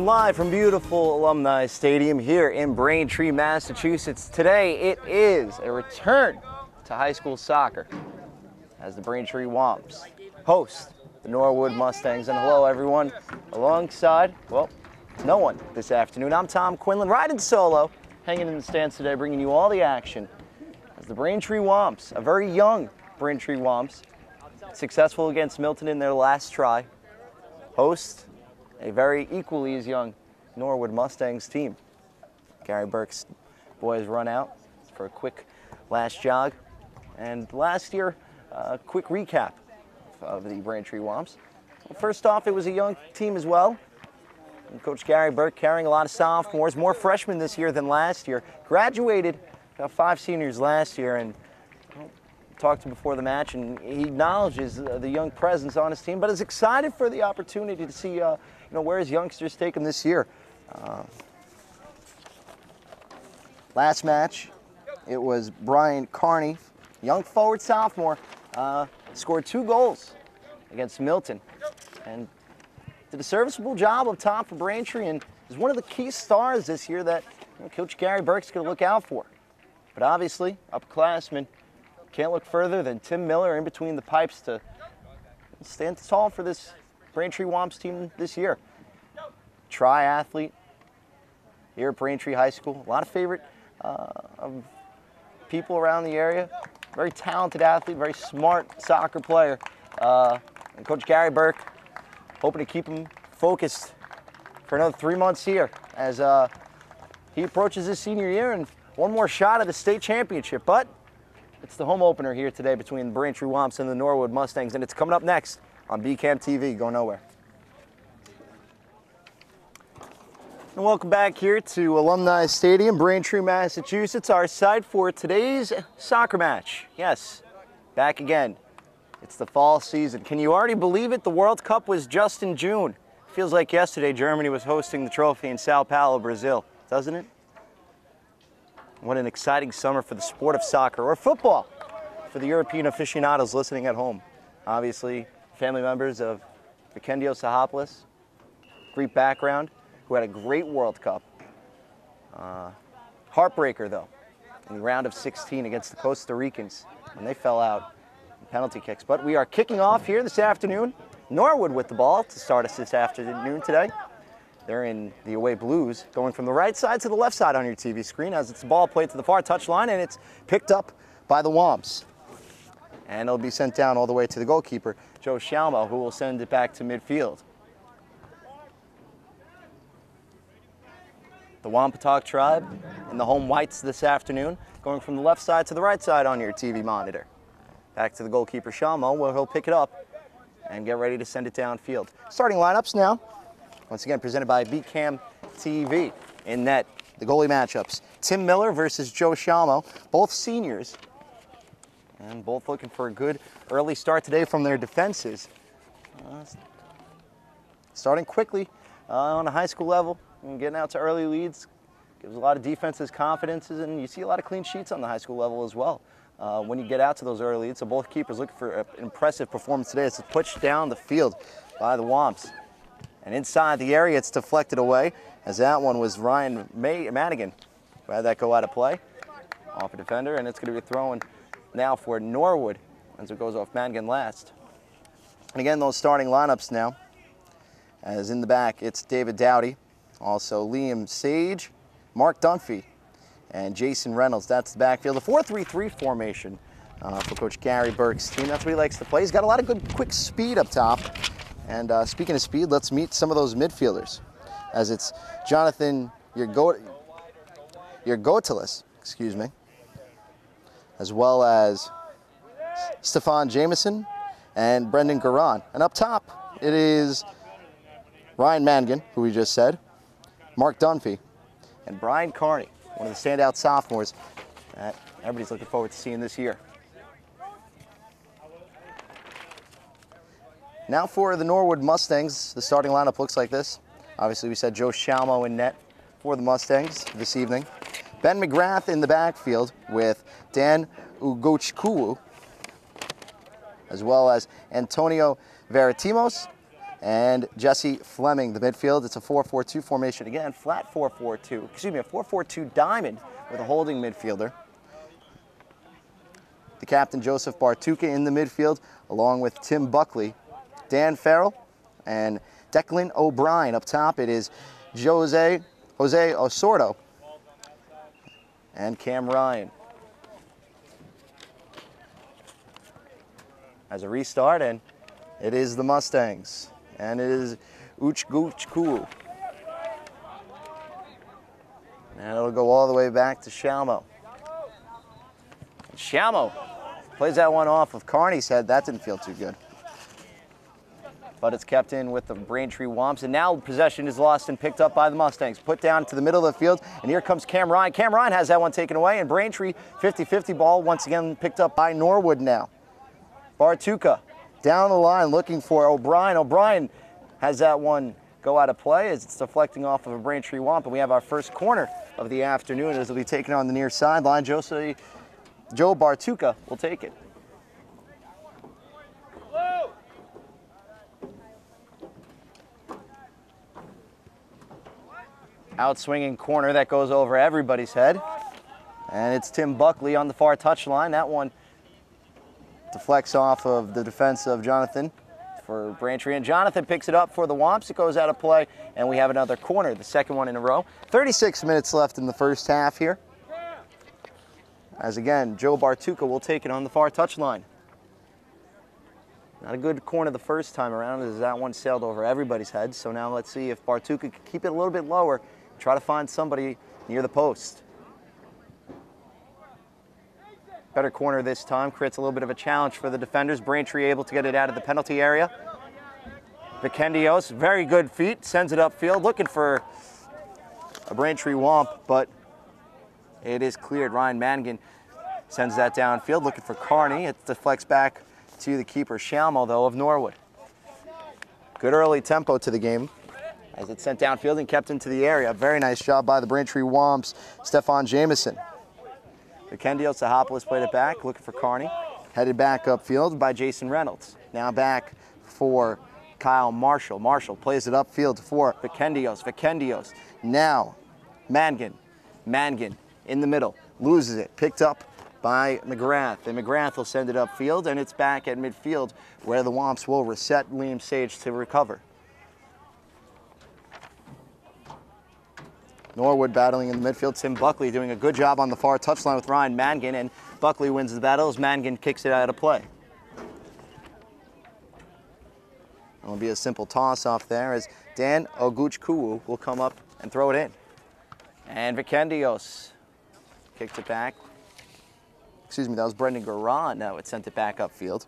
And live from beautiful Alumni Stadium here in Braintree, Massachusetts. Today it is a return to high school soccer as the Braintree Womps host the Norwood Mustangs. And hello everyone, alongside, well, no one this afternoon. I'm Tom Quinlan, riding solo, hanging in the stands today, bringing you all the action as the Braintree Womps, a very young Braintree Womps, successful against Milton in their last try, host a very equally as young Norwood Mustangs team. Gary Burke's boys run out for a quick last jog. And last year, a quick recap of the Braintree Womps. Well, first off, it was a young team as well. And Coach Gary Burke carrying a lot of sophomores, more freshmen this year than last year. Graduated about 5 seniors last year, and talked to him before the match, and he acknowledges the young presence on his team, but is excited for the opportunity to see where his youngsters take him this year. Last match, it was Brian Carney, young forward sophomore, scored 2 goals against Milton, and did a serviceable job up top for Braintree, and is one of the key stars this year that Coach Gary Burke's going to look out for. But obviously, upperclassmen can't look further than Tim Miller in between the pipes to stand tall for this Braintree Womps team this year. Triathlete here at Braintree High School. A lot of favorite of people around the area. Very talented athlete, very smart soccer player. And Coach Gary Burke hoping to keep him focused for another 3 months here as he approaches his senior year and one more shot at the state championship. But it's the home opener here today between the Braintree Womps and the Norwood Mustangs, and it's coming up next on BCAM TV. Go nowhere. And welcome back here to Alumni Stadium, Braintree, Massachusetts, our site for today's soccer match. Yes, back again. It's the fall season. Can you already believe it? The World Cup was just in June. Feels like yesterday Germany was hosting the trophy in Sao Paulo, Brazil, doesn't it? What an exciting summer for the sport of soccer, or football, for the European aficionados listening at home. Obviously, family members of Vikendio Sahopoulos, Greek background, who had a great World Cup. Heartbreaker, though, in the round of 16 against the Costa Ricans, when they fell out in penalty kicks. But we are kicking off here this afternoon. Norwood with the ball to start us this afternoon today. They're in the away blues, going from the right side to the left side on your TV screen as it's the ball played to the far touchline, and it's picked up by the Womps. And it'll be sent down all the way to the goalkeeper, Joe Shalmo, who will send it back to midfield. The Wampatuck tribe in the home whites this afternoon, going from the left side to the right side on your TV monitor. Back to the goalkeeper, Shalmo, where he'll pick it up and get ready to send it downfield. Starting lineups now. Once again, presented by BCAM TV. In net, the goalie matchups. Tim Miller versus Joe Shalmo, both seniors. And both looking for a good early start today from their defenses. Starting quickly on a high school level and getting out to early leads. Gives a lot of defenses confidence, and you see a lot of clean sheets on the high school level as well. When you get out to those early leads, so both keepers looking for an impressive performance today. It's pushed down the field by the Womps. And inside the area, it's deflected away, as that one was Ryan Madigan, who had that go out of play off a defender, and it's going to be thrown now for Norwood as it goes off Madigan last. And again, those starting lineups now, as in the back, it's David Dowdy, also Liam Sage, Mark Dunphy, and Jason Reynolds. That's the backfield. The 4-3-3 formation for Coach Gary Burke's team. That's what he likes to play. He's got a lot of good quick speed up top. And speaking of speed, let's meet some of those midfielders, as it's Jonathan Yergotelis, excuse me, as well as Stefan Jameson and Brendan Garan. And up top, it is Ryan Mangan, who we just said, Mark Dunphy, and Brian Carney, one of the standout sophomores that everybody's looking forward to seeing this year. Now for the Norwood Mustangs, the starting lineup looks like this. Obviously, we said Joe Shalmo in net for the Mustangs this evening. Ben McGrath in the backfield with Dan Ugochukwu, as well as Antonio Veritimos, and Jesse Fleming, the midfield. It's a 4-4-2 formation again, flat 4-4-2, excuse me, a 4-4-2 diamond with a holding midfielder. The captain, Joseph Bartuka, in the midfield, along with Tim Buckley, Dan Farrell, and Declan O'Brien. Up top, it is Jose Osordo and Cam Ryan. As a restart, and it is the Mustangs, and it is Uch Gooch Kuu. And it'll go all the way back to Shalmo. Shalmo plays that one off of Carney's head. That didn't feel too good. But it's kept in with the Braintree Womps, and now possession is lost and picked up by the Mustangs. Put down to the middle of the field, and here comes Cam Ryan. Cam Ryan has that one taken away, and Braintree 50-50 ball once again picked up by Norwood now. Bartuka down the line looking for O'Brien. O'Brien has that one go out of play as it's deflecting off of a Braintree Womp, and we have our first corner of the afternoon as it'll be taken on the near sideline. Joe Bartuka will take it. Outswinging corner that goes over everybody's head. And it's Tim Buckley on the far touchline. That one deflects off of the defense of Jonathan for Braintree. And Jonathan picks it up for the Womps. It goes out of play, and we have another corner, the second one in a row. 36 minutes left in the first half here. As again, Joe Bartuka will take it on the far touchline. Not a good corner the first time around as that one sailed over everybody's heads. So now let's see if Bartuka can keep it a little bit lower. Try to find somebody near the post. Better corner this time, creates a little bit of a challenge for the defenders. Braintree able to get it out of the penalty area. Vikendios, very good feet, sends it upfield, looking for a Braintree Womp, but it is cleared. Ryan Mangan sends that downfield, looking for Carney. It deflects back to the keeper, Shalmo, though, of Norwood. Good early tempo to the game as it's sent downfield and kept into the area. Very nice job by the Braintree Womps, Stefan Jameson. Vikendios Sahopoulos played it back, looking for Carney. Headed back upfield by Jason Reynolds. Now back for Kyle Marshall. Marshall plays it upfield for Vikendios. Vikendios now Mangan. Mangan in the middle, loses it, picked up by McGrath, and McGrath will send it upfield, and it's back at midfield where the Womps will reset Liam Sage to recover. Norwood battling in the midfield. Tim Buckley doing a good job on the far touchline with Ryan Mangan, and Buckley wins the battle as Mangan kicks it out of play. It'll be a simple toss-off there as Dan Oguchkuu will come up and throw it in. And Vikendios kicked it back. Excuse me, that was Brendan Garan. Now it sent it back upfield.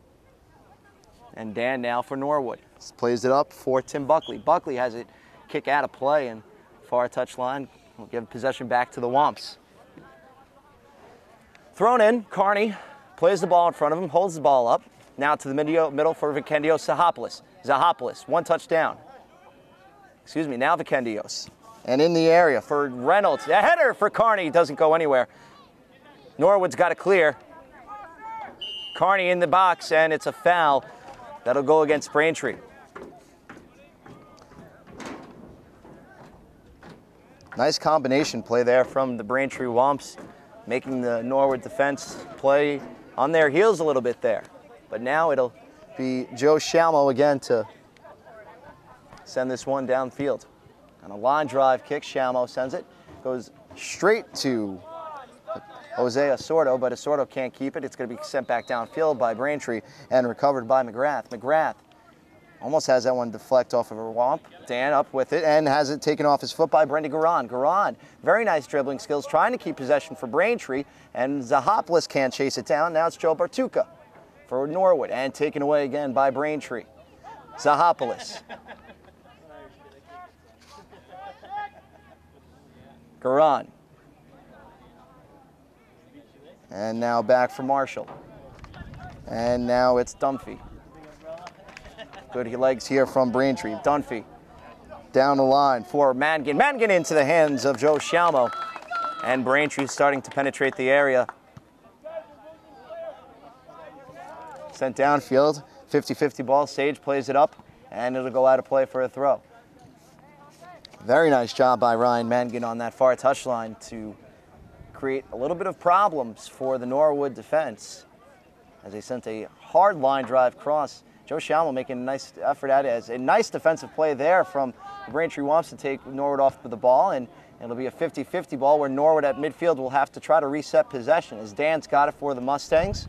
And Dan now for Norwood. Plays it up for Tim Buckley. Buckley has it kick out of play and far touchline will give possession back to the Womps. Thrown in, Carney plays the ball in front of him, holds the ball up. Now to the middle for Vikendios Sahopoulos. Zahopoulos, one touchdown. Excuse me, now Vikendios. And in the area for Reynolds. A header for Carney, doesn't go anywhere. Norwood's got it clear. Carney in the box, and it's a foul. That'll go against Braintree. Nice combination play there from the Braintree Womps, making the Norwood defense play on their heels a little bit there. But now it'll be Joe Shalmo again to send this one downfield. On a line drive kick, Shalmo sends it. Goes straight to Jose Osordo, but Osordo can't keep it. It's going to be sent back downfield by Braintree and recovered by McGrath. McGrath almost has that one deflect off of a Womp. Dan up with it and has it taken off his foot by Brendan Garan. Garan, very nice dribbling skills, trying to keep possession for Braintree, and Zahopoulos can't chase it down. Now it's Joe Bartuka for Norwood, and taken away again by Braintree. Zahopoulos. Garan. And now back for Marshall. And now it's Dunphy. Good legs here from Braintree. Dunphy down the line for Mangan. Mangan into the hands of Joe Shalmo. And Braintree starting to penetrate the area. Sent downfield. 50-50 ball. Sage plays it up. and it'll go out of play for a throw. Very nice job by Ryan Mangan on that far touchline to create a little bit of problems for the Norwood defense as they sent a hard line drive cross. Joe Schammel making a nice effort at it as a nice defensive play there from the Braintree Womps to take Norwood off with the ball, and it'll be a 50-50 ball where Norwood at midfield will have to try to reset possession as Dan's got it for the Mustangs.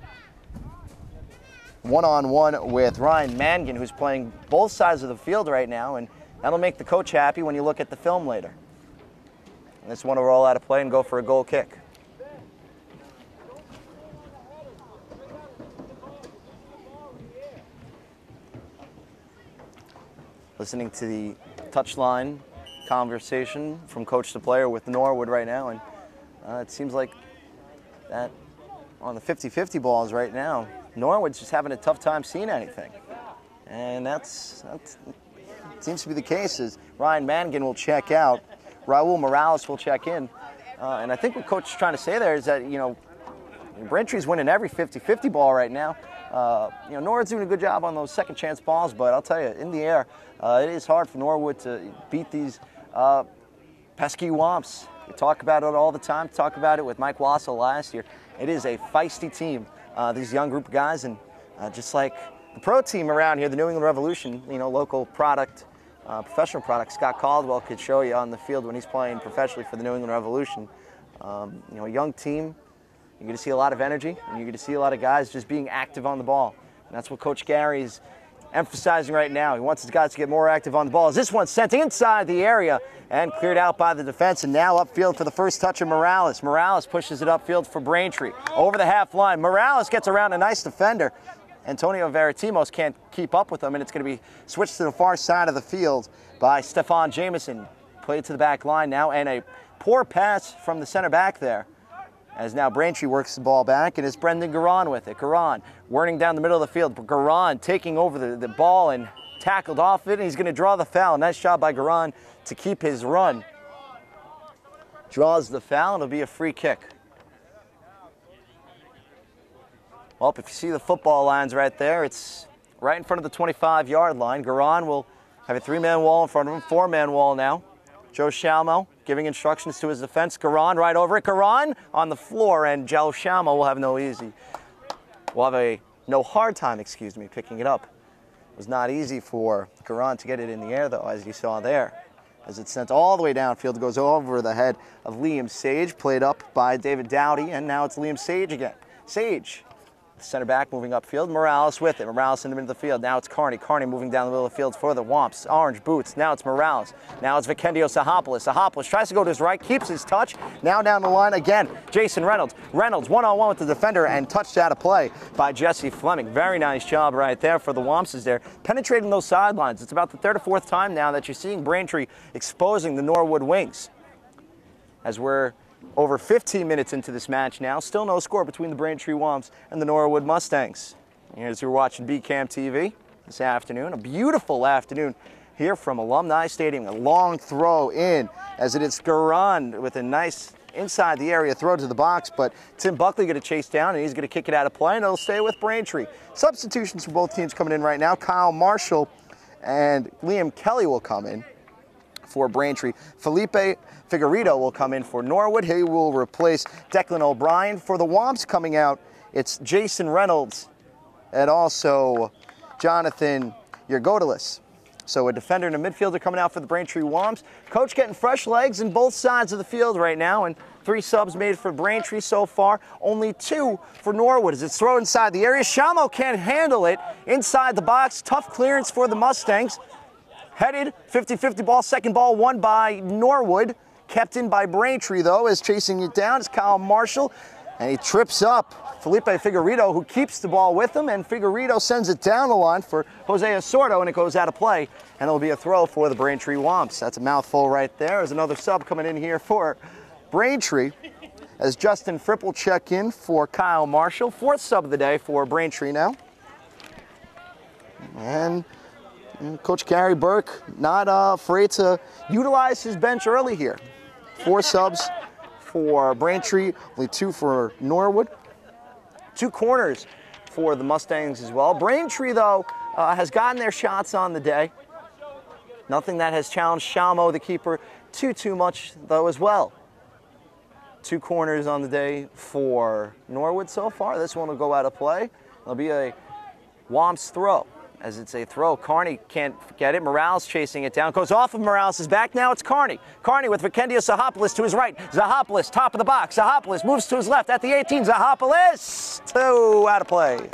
One-on-one with Ryan Mangan, who's playing both sides of the field right now, and that'll make the coach happy when you look at the film later. And this one will roll out of play and go for a goal kick. Listening to the touchline conversation from coach to player with Norwood right now, and it seems like that on the 50-50 balls right now, Norwood's just having a tough time seeing anything. And that seems to be the case as Ryan Mangan will check out, Raul Morales will check in. And I think what coach is trying to say there is that, you know, Braintree's winning every 50-50 ball right now. You know, Norwood's doing a good job on those second chance balls, but I'll tell you, in the air, it is hard for Norwood to beat these pesky Womps. We talk about it all the time, talk about it with Mike Wassel last year. It is a feisty team, these young group of guys, and just like the pro team around here, the New England Revolution, you know, local product, professional product, Scott Caldwell could show you on the field when he's playing professionally for the New England Revolution. You know, a young team, you're going to see a lot of energy, and you're going to see a lot of guys just being active on the ball. And that's what Coach Gary's emphasizing right now. He wants his guys to get more active on the ball. As this one's sent inside the area and cleared out by the defense, and now upfield for the first touch of Morales. Morales pushes it upfield for Braintree. Over the half line, Morales gets around a nice defender. Antonio Veritimos can't keep up with him, and it's going to be switched to the far side of the field by Stefan Jameson. Played to the back line now, and a poor pass from the center back there. As now Braintree works the ball back, and it's Brendan Garan with it. Garan whirling down the middle of the field. Garan taking over the ball and tackled off it, and he's going to draw the foul. Nice job by Garan to keep his run. Draws the foul, and it'll be a free kick. Well, if you see the football lines right there, it's right in front of the 25-yard line. Garan will have a three-man wall in front of him, four-man wall now. Joe Schammel giving instructions to his defense. Garan right over it. Garan on the floor, and Joe Schammel will have no hard time, excuse me, picking it up. It was not easy for Garan to get it in the air, though, as you saw there. As it's sent all the way downfield, it goes over the head of Liam Sage, played up by David Dowdy, and now it's Liam Sage again. Sage, center back moving upfield. Morales with it. Morales in the middle of the field. Now it's Carney. Carney moving down the middle of the field for the Womps. Orange boots. Now it's Morales. Now it's Vikendio Sahopoulos. Sahopoulos tries to go to his right, keeps his touch. Now down the line again, Jason Reynolds. Reynolds one-on-one with the defender and touched out of play by Jesse Fleming. Very nice job right there for the Wompses there, penetrating those sidelines. It's about the third or fourth time now that you're seeing Braintree exposing the Norwood Wings. As we're over 15 minutes into this match now, still no score between the Braintree Womps and the Norwood Mustangs. As you're watching BCAM TV this afternoon, a beautiful afternoon here from Alumni Stadium. A long throw in as it is Garan with a nice inside the area throw to the box, but Tim Buckley going to chase down, and he's going to kick it out of play, and it'll stay with Braintree. Substitutions for both teams coming in right now. Kyle Marshall and Liam Kelly will come in for Braintree. Felipe Figueredo will come in for Norwood. He will replace Declan O'Brien. For the Womps coming out, it's Jason Reynolds and also Jonathan Yergodelis. So a defender and a midfielder coming out for the Braintree Womps. Coach getting fresh legs in both sides of the field right now, and 3 subs made for Braintree so far. Only 2 for Norwood as it's thrown inside the area. Shamo can't handle it inside the box. Tough clearance for the Mustangs. Headed 50-50 ball, second ball won by Norwood. Kept in by Braintree, though, as chasing it down is Kyle Marshall, and he trips up Felipe Figueredo, who keeps the ball with him, and Figueredo sends it down the line for Jose Osordo, and it goes out of play, and it'll be a throw for the Braintree Womps. That's a mouthful right there. There's another sub coming in here for Braintree, as Justin Fripp will check in for Kyle Marshall. 4th sub of the day for Braintree now. And Coach Gary Burke not afraid to utilize his bench early here. 4 subs for Braintree, only 2 for Norwood. 2 corners for the Mustangs as well. Braintree, though, has gotten their shots on the day. Nothing that has challenged Shalmo, the keeper, too much, though, as well. 2 corners on the day for Norwood so far. This one will go out of play. It'll be a Womps throw. As it's a throw, Carney can't get it. Morales chasing it down. Goes off of Morales' back. Now it's Carney. Carney with Vikendia Zahopoulos to his right. Zahopoulos, top of the box. Zahopoulos moves to his left at the 18. Zahopoulos, 2 out of play.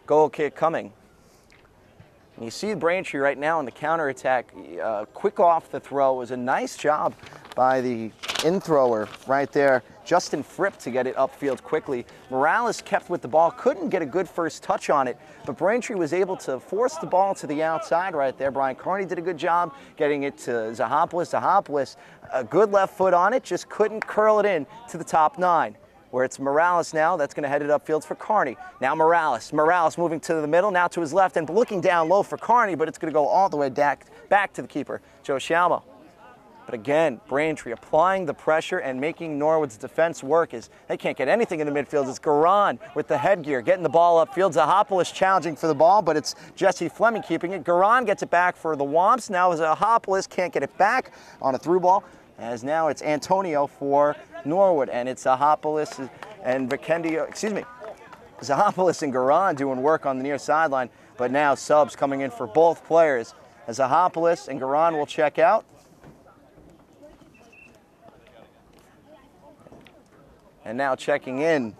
Goal kick coming. And you see Braintree right now in the counterattack. Quick off the throw. It was a nice job by the in-thrower right there, Justin Fripp, to get it upfield quickly. Morales kept with the ball, couldn't get a good first touch on it, but Braintree was able to force the ball to the outside right there. Brian Carney did a good job getting it to Zahopoulos. Zahopoulos, a good left foot on it, just couldn't curl it in to the top 9. Where it's Morales now, that's going to head it upfield for Carney. Now Morales moving to the middle, now to his left, and looking down low for Carney, but it's going to go all the way back to the keeper, Joe Shalmo. But again, Braintree applying the pressure and making Norwood's defense work. As they can't get anything in the midfield. It's Garan with the headgear, getting the ball upfield. Zahopoulos challenging for the ball, but it's Jesse Fleming keeping it. Garan gets it back for the Womps. Now Zahopoulos can't get it back on a through ball, as now it's Antonio for Norwood, and it's Zahopoulos and Zahopoulos and Garan doing work on the near sideline, but now subs coming in for both players, as Zahopoulos and Garan will check out. And now checking in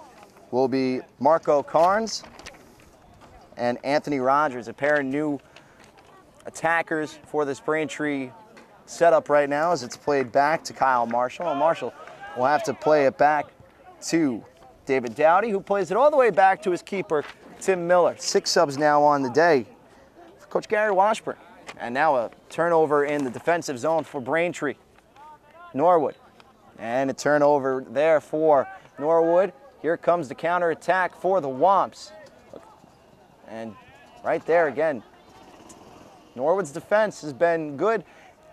will be Marco Carnes and Anthony Rogers, a pair of new attackers for this Braintree setup right now, as it's played back to Kyle Marshall. And Marshall will have to play it back to David Dowdy, who plays it all the way back to his keeper, Tim Miller. 6 subs now on the day for Coach Gary Washburn. And now a turnover in the defensive zone for Braintree. Norwood. And a turnover there for Norwood. Here comes the counterattack for the Womps. And right there again, Norwood's defense has been good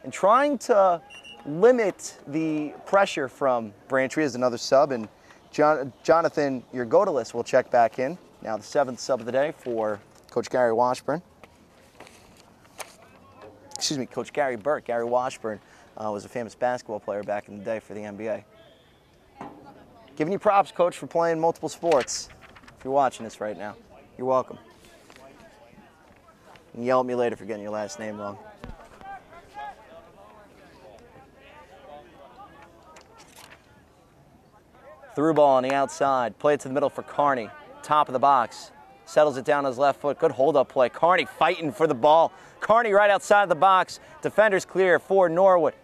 in trying to limit the pressure from Braintree. As another sub, and Jonathan Yergodalis will check back in. Now the 7th sub of the day for Coach Gary Washburn. Excuse me, Coach Gary Burke. Gary Washburn was a famous basketball player back in the day for the NBA. Giving you props, Coach, for playing multiple sports. If you're watching this right now, you're welcome. And yell at me later for getting your last name wrong. Through ball on the outside. Play it to the middle for Carney. Top of the box. Settles it down his left foot. Good hold-up play. Carney fighting for the ball. Carney right outside the box. Defenders clear for Norwood.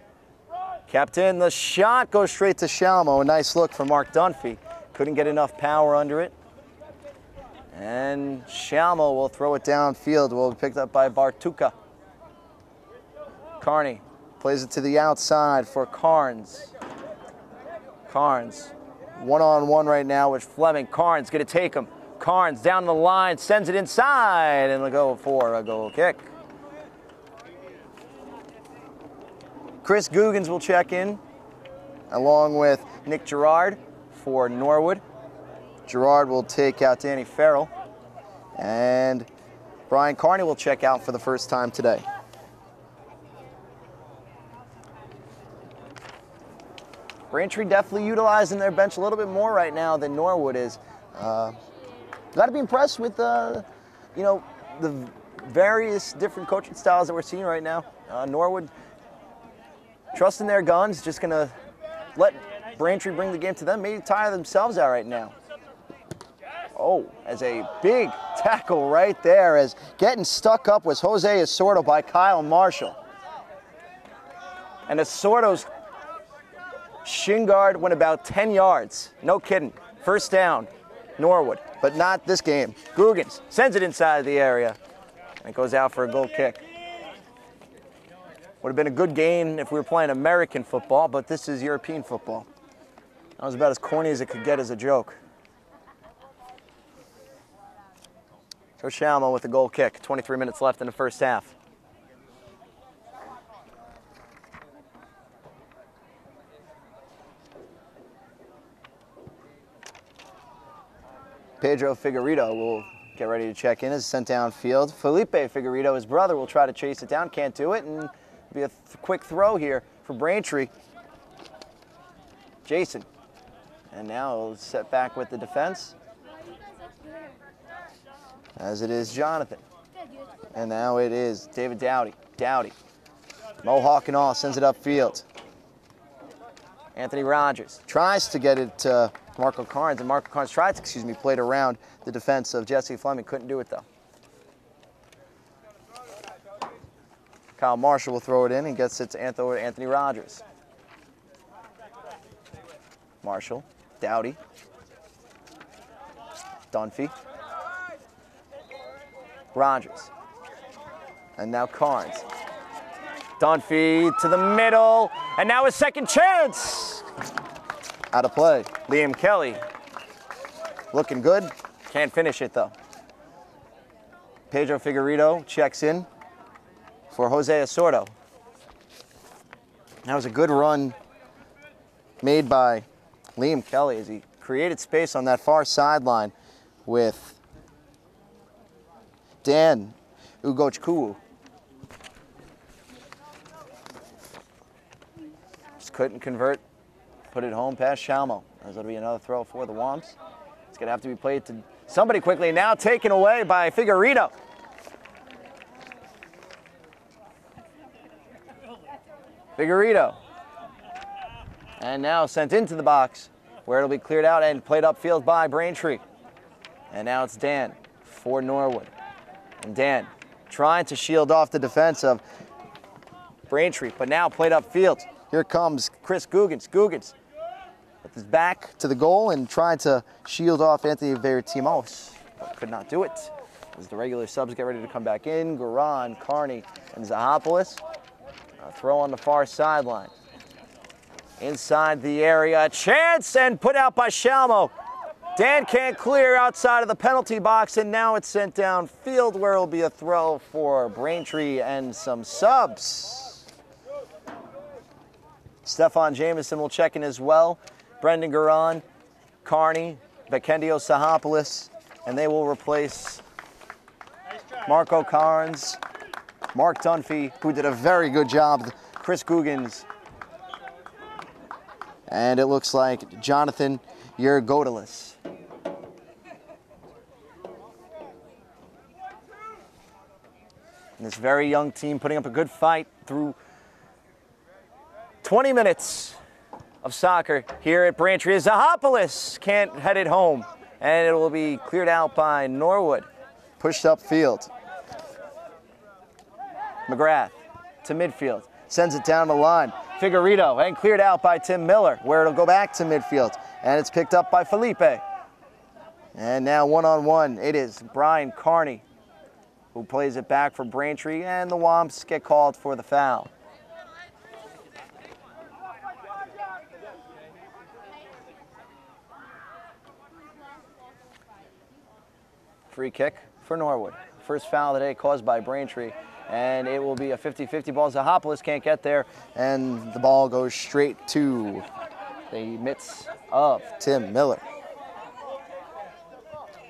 Kept in. The shot goes straight to Shalmo. A nice look for Mark Dunphy. Couldn't get enough power under it. And Shalmo will throw it downfield. Will be picked up by Bartuka. Carney plays it to the outside for Carnes. Carnes. One-on-one right now with Fleming. Carnes going to take him. Carnes down the line, sends it inside, and they'll go for a goal kick. Chris Guggens will check in, along with Nick Gerard for Norwood. Gerard will take out Danny Farrell, and Brian Carney will check out for the first time today. Braintree definitely utilizing their bench a little bit more right now than Norwood is. Got to be impressed with the various different coaching styles that we're seeing right now. Norwood trusting their guns, just going to let Braintree bring the game to them, maybe tire themselves out right now. Oh, as a big tackle right there, as getting stuck up was Jose Osorto by Kyle Marshall. And Osorto's shin guard went about 10 yards. No kidding. First down, Norwood, but not this game. Guggens sends it inside the area, and it goes out for a goal kick. Would have been a good game if we were playing American football, but this is European football. That was about as corny as it could get as a joke. Joe Shalmo with the goal kick. 23 minutes left in the first half. Pedro Figueredo will get ready to check in as sent downfield. Felipe Figueredo, his brother, will try to chase it down. Can't do it, and it'll be a quick throw here for Braintree. Jason. And now he'll set back with the defense. As it is Jonathan. And now it is David Dowdy. Dowdy. Mohawk and all sends it upfield. Anthony Rogers tries to get it to Marco Carnes, and Marco Carnes tried to, played around the defense of Jesse Fleming. Couldn't do it though. Kyle Marshall will throw it in and gets it to Anthony Rogers. Marshall, Dowdy, Dunphy, Rogers, and now Carnes. Dunphy to the middle, and now his second chance. Out of play. Liam Kelly looking good. Can't finish it though. Pedro Figueredo checks in for Jose Osordo. That was a good run made by Liam Kelly as he created space on that far sideline with Dan Ugochukwu. Just couldn't convert. Put it home past Shalmo. As it'll be another throw for the Womps. It's going to have to be played to somebody quickly. Now taken away by Figueredo. Figueredo. And now sent into the box where it'll be cleared out and played upfield by Braintree. And now it's Dan for Norwood. And Dan trying to shield off the defense of Braintree, but now played upfield. Here comes Chris Googans. Googans with his back to the goal and trying to shield off Anthony Veritimos, but could not do it. As the regular subs get ready to come back in, Garan, Carney, and Zahopoulos. A throw on the far sideline. Inside the area, chance and put out by Shalmo. Dan can't clear outside of the penalty box, and now it's sent downfield where it'll be a throw for Braintree and some subs. Stefan Jameson will check in as well. Brendan Garan, Carney, Bekendio Zahopoulos, and they will replace Marco Carnes, Mark Dunphy, who did a very good job, Chris Googans, and it looks like Jonathan Yergodelis. And this very young team putting up a good fight through 20 minutes of soccer here at Braintree. Zahopoulos can't head it home, and it will be cleared out by Norwood. Pushed upfield. McGrath to midfield. Sends it down the line. Figueredo, and cleared out by Tim Miller, where it'll go back to midfield. And it's picked up by Felipe. And now one-on-one, it is Brian Carney who plays it back for Braintree, and the Womps get called for the foul. Free kick for Norwood. First foul of the day caused by Braintree, and it will be a 50-50 ball. Zahopoulos can't get there, and the ball goes straight to the mitts of Tim Miller.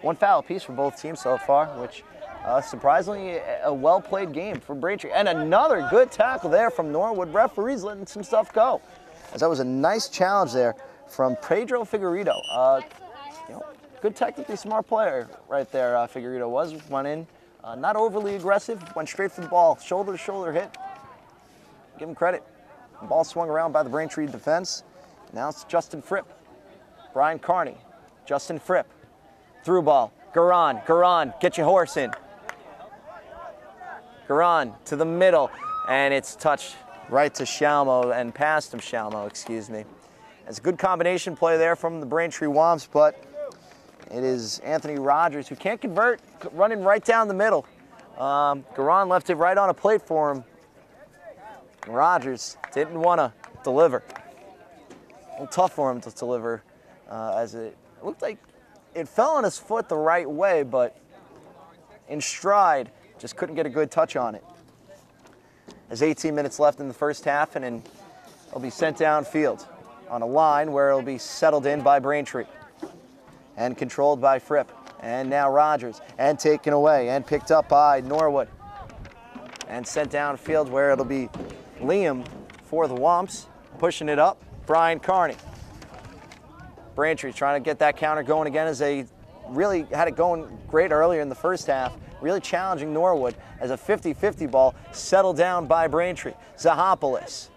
One foul apiece for both teams so far, which surprisingly a well-played game for Braintree. And another good tackle there from Norwood. Referees letting some stuff go, as that was a nice challenge there from Pedro Figueredo. Good technically smart player right there, Figueredo was. Went in, not overly aggressive, went straight for the ball. Shoulder-to-shoulder hit. Give him credit. The ball swung around by the Braintree defense. Now it's Justin Fripp. Brian Carney. Justin Fripp. Through ball. Garan, get your horse in. Garan to the middle, and it's touched right to Shalmo, and past him, Shalmo, excuse me. It's a good combination play there from the Braintree Womps, but it is Anthony Rogers who can't convert, running right down the middle. Garan left it right on a plate for him. Rogers didn't want to deliver. A little tough for him to deliver, as it looked like it fell on his foot the right way, but in stride, just couldn't get a good touch on it. There's 18 minutes left in the first half, and then it'll be sent downfield on a line where it'll be settled in by Braintree and controlled by Fripp. And now Rogers, and taken away and picked up by Norwood. And sent downfield where it'll be Liam for the Womps, pushing it up, Brian Carney. Braintree trying to get that counter going again as they really had it going great earlier in the first half, really challenging Norwood as a 50-50 ball settled down by Braintree. Zahopoulos.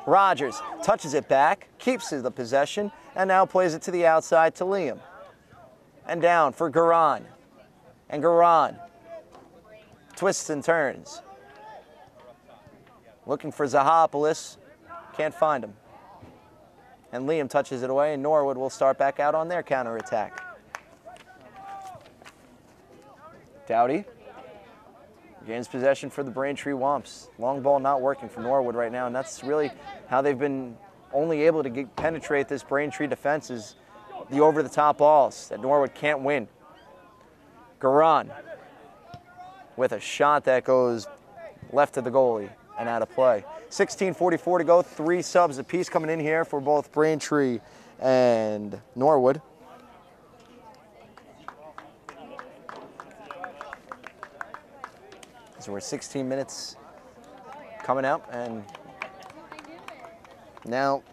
Rogers touches it back, keeps the possession, and now plays it to the outside to Liam. And down for Garan. And Garan twists and turns. Looking for Zahopoulos, can't find him. And Liam touches it away, and Norwood will start back out on their counterattack. Dowdy gains possession for the Braintree Womps. Long ball not working for Norwood right now, and that's really how they've been only able to penetrate this Braintree defense is the over-the-top balls that Norwood can't win. Garan with a shot that goes left of the goalie and out of play. 16:44 to go, 3 subs apiece coming in here for both Braintree and Norwood. So we're 16 minutes coming out, and now,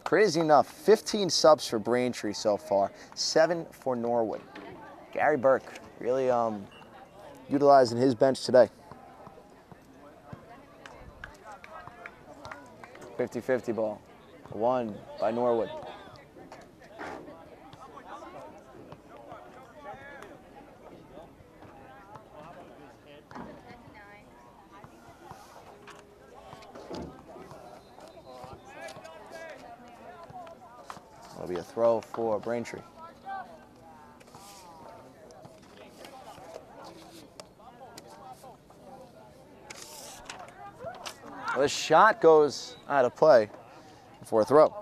crazy enough, 15 subs for Braintree so far, 7 for Norwood. Gary Burke really utilizing his bench today. 50-50 ball, won by Norwood. It'll be a throw for Braintree. Well, the shot goes out of play for a throw.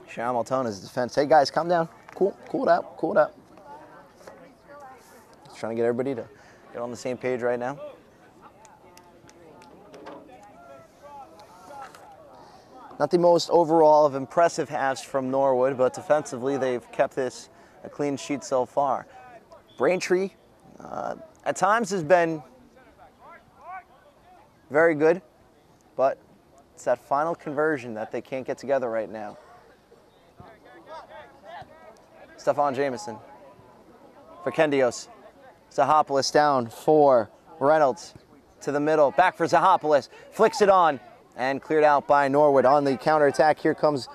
Hamilton's defense. Hey guys, calm down. Cool it out, cool it out. Just trying to get everybody to get on the same page right now. Not the most overall of impressive halves from Norwood, but defensively they've kept this a clean sheet so far. Braintree at times has been very good, but it's that final conversion that they can't get together right now. Stefan Jameson for Kendios. Zahopoulos down for Reynolds to the middle. Back for Zahopoulos. Flicks it on and cleared out by Norwood. On the counterattack, here comes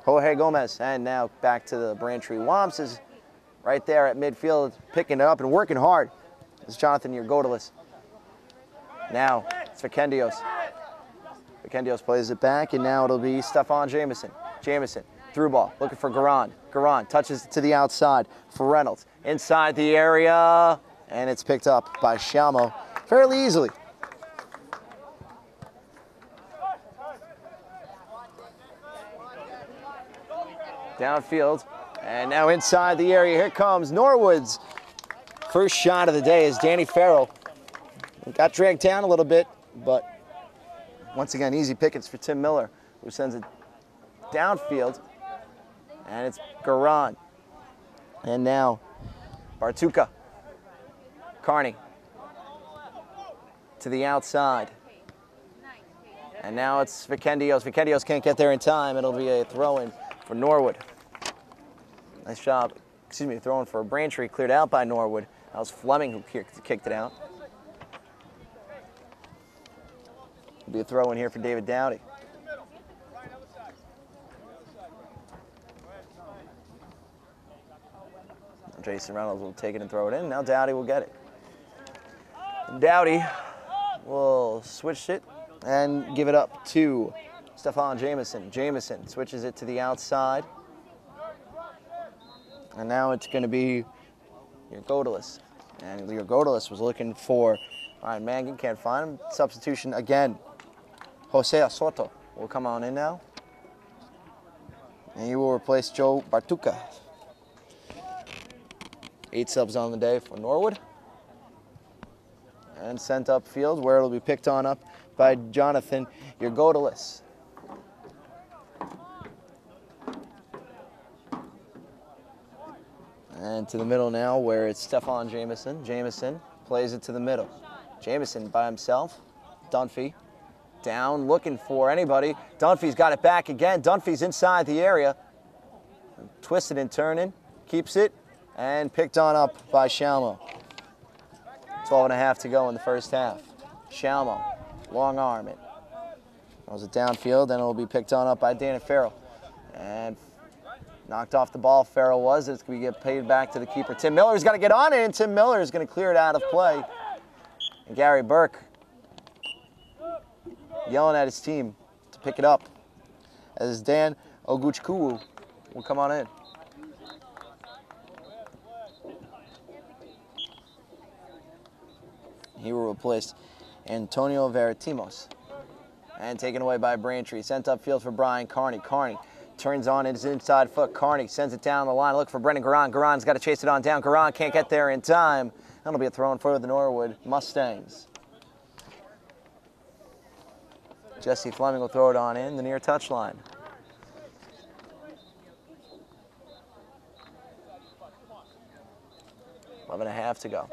Jorge Gomez. And now back to the Braintree Womps is right there at midfield, picking it up and working hard. It's Jonathan Yergodelis. Now it's Vikendios. Vikendios plays it back, and now it'll be Stefan Jameson. Jameson, through ball, looking for Garan. Garan touches it to the outside for Reynolds. Inside the area, and it's picked up by Shamo fairly easily. Downfield, and now inside the area. Here comes Norwood's first shot of the day is Danny Farrell. Got dragged down a little bit, but once again, easy pickings for Tim Miller, who sends it downfield, and it's Garan. And now Bartuka. Carney to the outside. And now it's Vikendios. Vikendios can't get there in time. It'll be a throw-in for Norwood. Nice job. Excuse me, throwing for Braintree, cleared out by Norwood. That was Fleming who kicked it out. It'll be a throw-in here for David Dowdy. Jason Reynolds will take it and throw it in. Now Dowdy will get it. Dowdy will switch it and give it up to Stefan Jameson. Jameson switches it to the outside. And now it's going to be Yergodelis. And Yergodelis was looking for Ryan Mangan, can't find him. Substitution again. Jose Soto will come on in now. And he will replace Joe Bartuka. 8 subs on the day for Norwood. And sent upfield where it'll be picked on up by Jonathan Yergodelis. And to the middle now where it's Stephon Jameson. Jameson plays it to the middle. Jameson by himself. Dunphy down looking for anybody. Dunphy's got it back again. Dunphy's inside the area. Twisted and turning. Keeps it and picked on up by Shalmo. 12.5 to go in the first half. Shalmo, long arm it. Throws it downfield, then it'll be picked on up by Dana Farrell. And knocked off the ball, Farrell was. It's going to get paid back to the keeper. Tim Miller's got to get on it, and Tim Miller is going to clear it out of play. And Gary Burke yelling at his team to pick it up as Dan Oguchukwu will come on in. He will replace Antonio Veritimos. And taken away by Braintree. Sent upfield for Brian Carney. Carney turns on his inside foot. Carney sends it down the line. Look for Brendan Garan. Garan's got to chase it on down. Garan can't get there in time. That'll be a throw in for the Norwood Mustangs. Jesse Fleming will throw it on in the near touchline. Eleven and a half to go.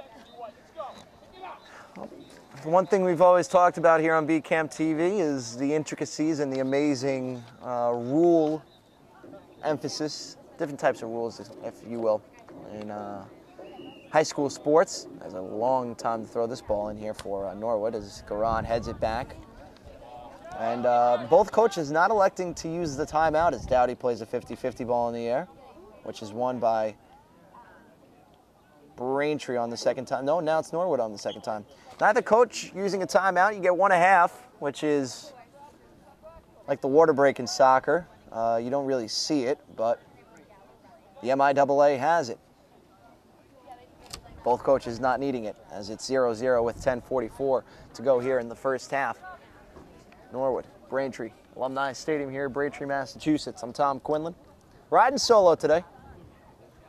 One thing we've always talked about here on BCAM TV is the intricacies and the amazing rule emphasis, different types of rules, if you will, in high school sports. There's a long time to throw this ball in here for Norwood as Garan heads it back. And both coaches not electing to use the timeout as Dowdy plays a 50-50 ball in the air, which is won by Braintree on the second time. No, now it's Norwood on the second time. Neither coach using a timeout. You get 1.5, which is like the water break in soccer. You don't really see it, but the MIAA has it. Both coaches not needing it as it's 0-0 with 10:44 to go here in the first half. Norwood, Braintree, Alumni Stadium here, Braintree, Massachusetts. I'm Tom Quinlan. Riding solo today.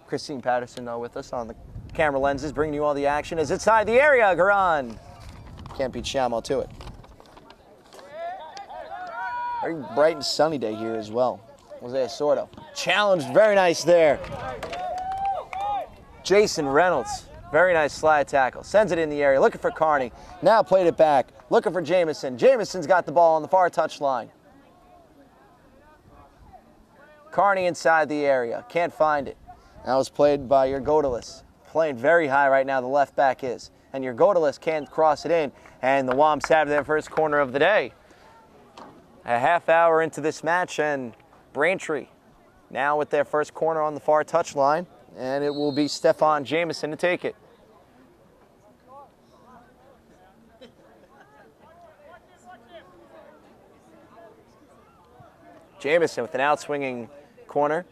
Christine Patterson, though, with us on the camera lenses, bringing you all the action as it's inside the area. Garan can't beat Shalmo to it. Very bright and sunny day here as well. Jose Sordo challenged, very nice there. Jason Reynolds, very nice slide tackle. Sends it in the area, looking for Carney. Now played it back, looking for Jameson. Jameson's got the ball on the far touchline. Carney inside the area, can't find it. That was played by your Godalis. Playing very high right now, the left back is. And your Godalis can't cross it in. And the Womps have their first corner of the day. A half hour into this match, and Braintree now with their first corner on the far touchline. And it will be Stephon Jameson to take it. Jameson with an outswinging corner.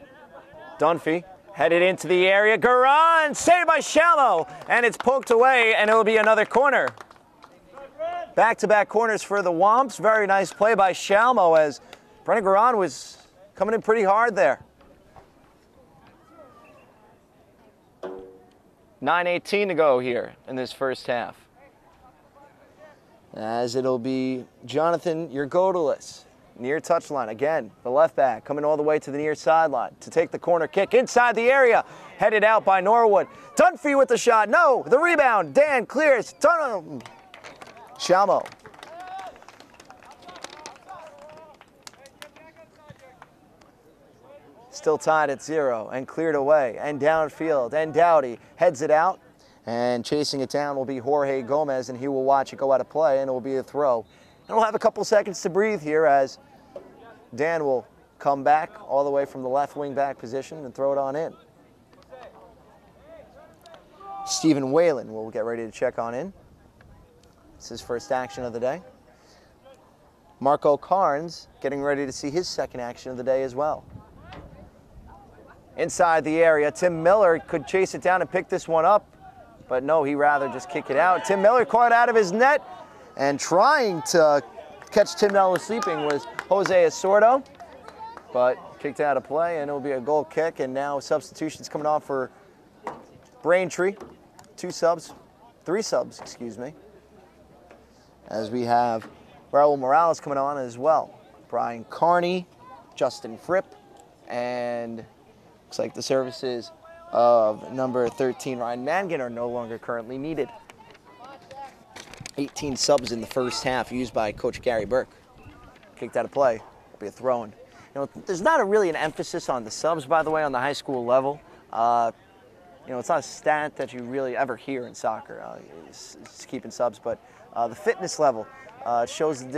Dunphy headed into the area. Garan saved by Shalmo, and it's poked away, and it'll be another corner. Back-to-back corners for the Womps. Very nice play by Shalmo as Brennan Garan was coming in pretty hard there. 9:18 to go here in this first half. As it'll be Jonathan Yergodalis. Near touchline again, the left back coming all the way to the near sideline to take the corner kick inside the area, headed out by Norwood. Dunphy with the shot, no, the rebound, Dan clears, Shalmo. Still tied at 0 and cleared away and downfield, and Dowdy heads it out, and chasing it down will be Jorge Gomez, and he will watch it go out of play, and it will be a throw. And we'll have a couple seconds to breathe here as Dan will come back all the way from the left wing back position and throw it on in. Stephen Whalen will get ready to check on in. It's his first action of the day. Marco Carnes getting ready to see his second action of the day as well. Inside the area, Tim Miller could chase it down and pick this one up, but no, he rather just kick it out. Tim Miller caught out of his net, and trying to catch Tim Miller sleeping was Jose Asordo, but kicked out of play, and it'll be a goal kick, and now substitutions coming off for Braintree. 3 subs, excuse me, as we have Raul Morales coming on as well. Brian Carney, Justin Fripp, and looks like the services of number 13, Ryan Mangan, are no longer currently needed. 18 subs in the first half used by Coach Gary Burke. Kicked out of play. It'll be a throw-in. There's not really an emphasis on the subs, by the way, on the high school level. It's not a stat that you really ever hear in soccer, it's keeping subs, but the fitness level shows the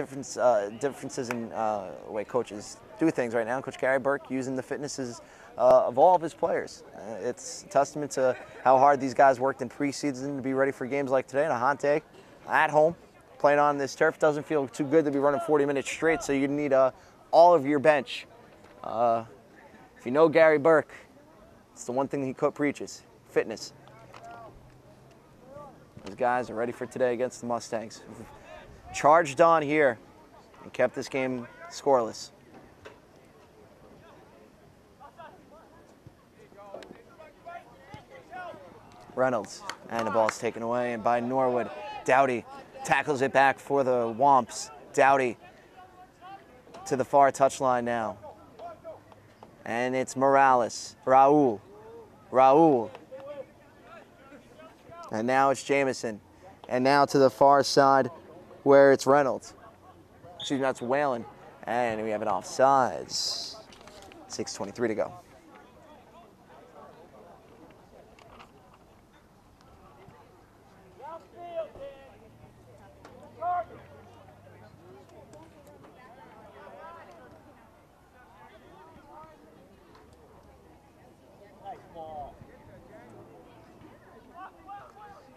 differences in the way coaches do things right now. Coach Gary Burke using the fitnesses of all of his players. It's a testament to how hard these guys worked in preseason to be ready for games like today on a hot day at home. Playing on this turf doesn't feel too good to be running 40 minutes straight, so you need all of your bench. If you know Gary Burke, it's the one thing he preaches: fitness. Those guys are ready for today against the Mustangs. Charged on here and kept this game scoreless. Reynolds, and the ball's taken away and by Norwood. Dowdy tackles it back for the Womps. Dowdy to the far touchline now. And it's Morales. Raul. And now it's Jamison. And now to the far side where it's Reynolds. Excuse me, that's Whalen. And we have an offsides. 6:23 to go.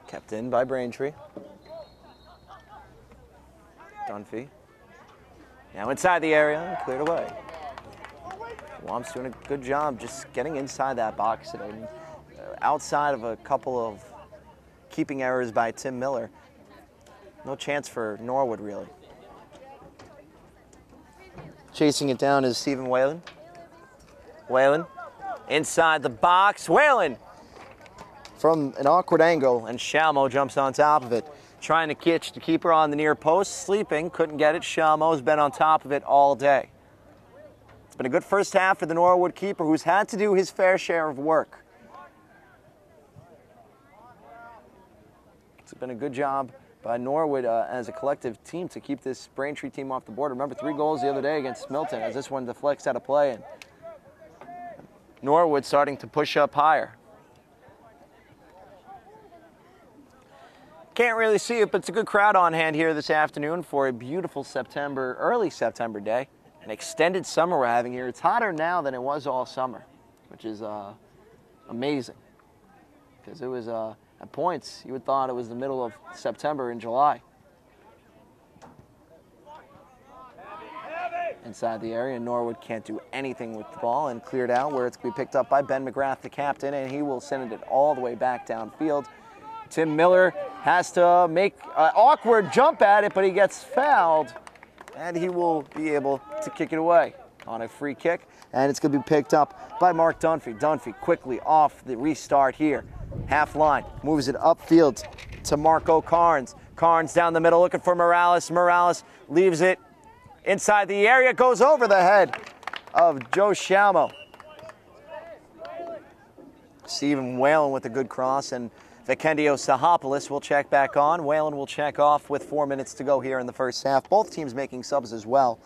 Kept in by Braintree. Dunphy. Now inside the area and cleared away. Womps doing a good job just getting inside that box today. Outside of a couple of keeping errors by Tim Miller, no chance for Norwood really. Chasing it down is Stephen Whalen. Whalen inside the box. Whalen from an awkward angle, and Shalmo jumps on top of it. Trying to catch the keeper on the near post, sleeping, couldn't get it. Shalmo's been on top of it all day. It's been a good first half for the Norwood keeper, who's had to do his fair share of work. It's been a good job by Norwood as a collective team to keep this Braintree team off the board. Remember, 3 goals the other day against Milton, as this one deflects out of play, and Norwood starting to push up higher. Can't really see it, but it's a good crowd on hand here this afternoon for a beautiful early September day. An extended summer we're having here. It's hotter now than it was all summer, which is amazing. Because it was, at points, you would thought it was the middle of September and July. Inside the area, Norwood can't do anything with the ball and cleared out where it's going to be picked up by Ben McGrath, the captain, and he will send it all the way back downfield. Tim Miller has to make an awkward jump at it, but he gets fouled, and he will be able to kick it away on a free kick, and it's going to be picked up by Mark Dunphy. Dunphy quickly off the restart here. Half line, moves it upfield to Marco Carnes. Carnes down the middle looking for Morales. Morales leaves it inside the area, goes over the head of Joe Shalmo. Stephen Whalen with a good cross, and Vikendio Sahopoulos will check back on. Whalen will check off with 4 minutes to go here in the first half. Both teams making subs as well.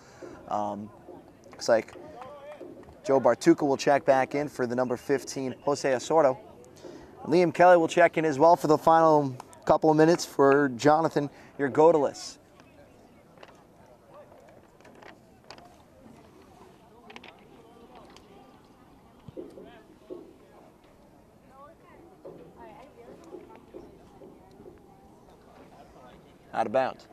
Looks like Joe Bartuca will check back in for the number 15, Jose Asordo. Liam Kelly will check in as well for the final couple of minutes for Jonathan Yergodelis. Out of bounds.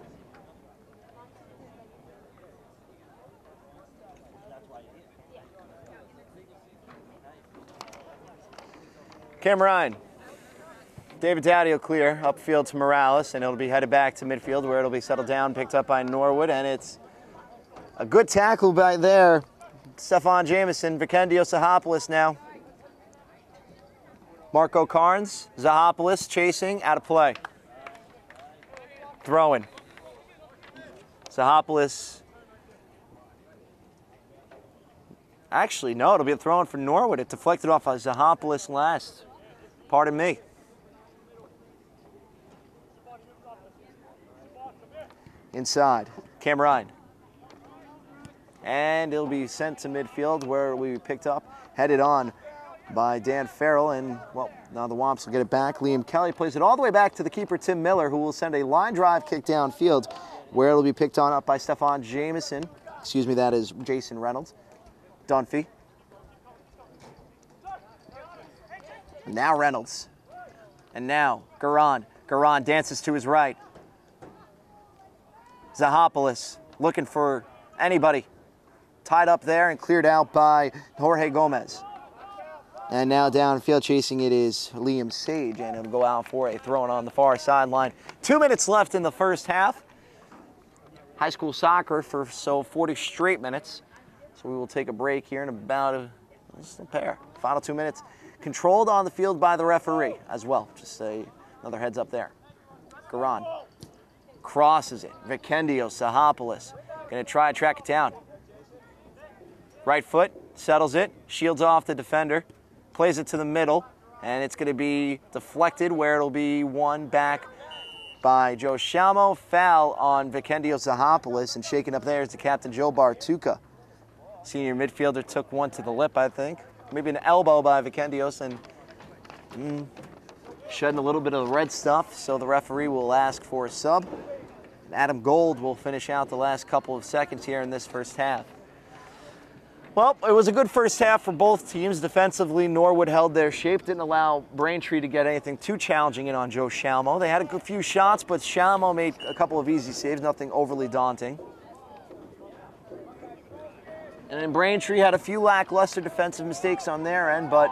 Cam Ryan. David Dowdy will clear upfield to Morales, and it'll be headed back to midfield where it'll be settled down, picked up by Norwood, and it's a good tackle by there. Stefan Jamison, Vikendio Sahopoulos now. Marco Carnes, Zahopoulos chasing, out of play. Throwing. Zahopoulos. Actually, no, it'll be a throw-in for Norwood. It deflected off of Zahopoulos last. Pardon me. Inside, Cameron. And it'll be sent to midfield where we picked up, headed on by Dan Farrell, and well, now the Womps will get it back. Liam Kelly plays it all the way back to the keeper, Tim Miller, who will send a line drive kick downfield where it'll be picked on up by Stefan Jamison. Excuse me, that is Jason Reynolds. Dunphy. Now Reynolds. And now Garan. Garan dances to his right. Zahopoulos looking for anybody. Tied up there and cleared out by Jorge Gomez. And now downfield chasing it is Liam Sage, and it'll go out for a throw on the far sideline. 2 minutes left in the first half. High school soccer for 40 straight minutes. So we will take a break here in about a pair. Final 2 minutes. Controlled on the field by the referee as well. Just another heads up there. Garan crosses it. Vikendio Zahopoulos going to try to track it down. Right foot, settles it, shields off the defender, plays it to the middle, and it's going to be deflected where it'll be won back by Joe Shalmo. Foul on Vikendio Zahopoulos, and shaken up there is the captain, Joe Bartuca. Senior midfielder took one to the lip, I think. Maybe an elbow by Vikendios, and shedding a little bit of the red stuff, so the referee will ask for a sub. And Adam Gold will finish out the last couple of seconds here in this first half. Well, it was a good first half for both teams. Defensively, Norwood held their shape, didn't allow Braintree to get anything too challenging in on Joe Shalmo. They had a few shots, but Shalmo made a couple of easy saves, nothing overly daunting. And then Braintree had a few lackluster defensive mistakes on their end, but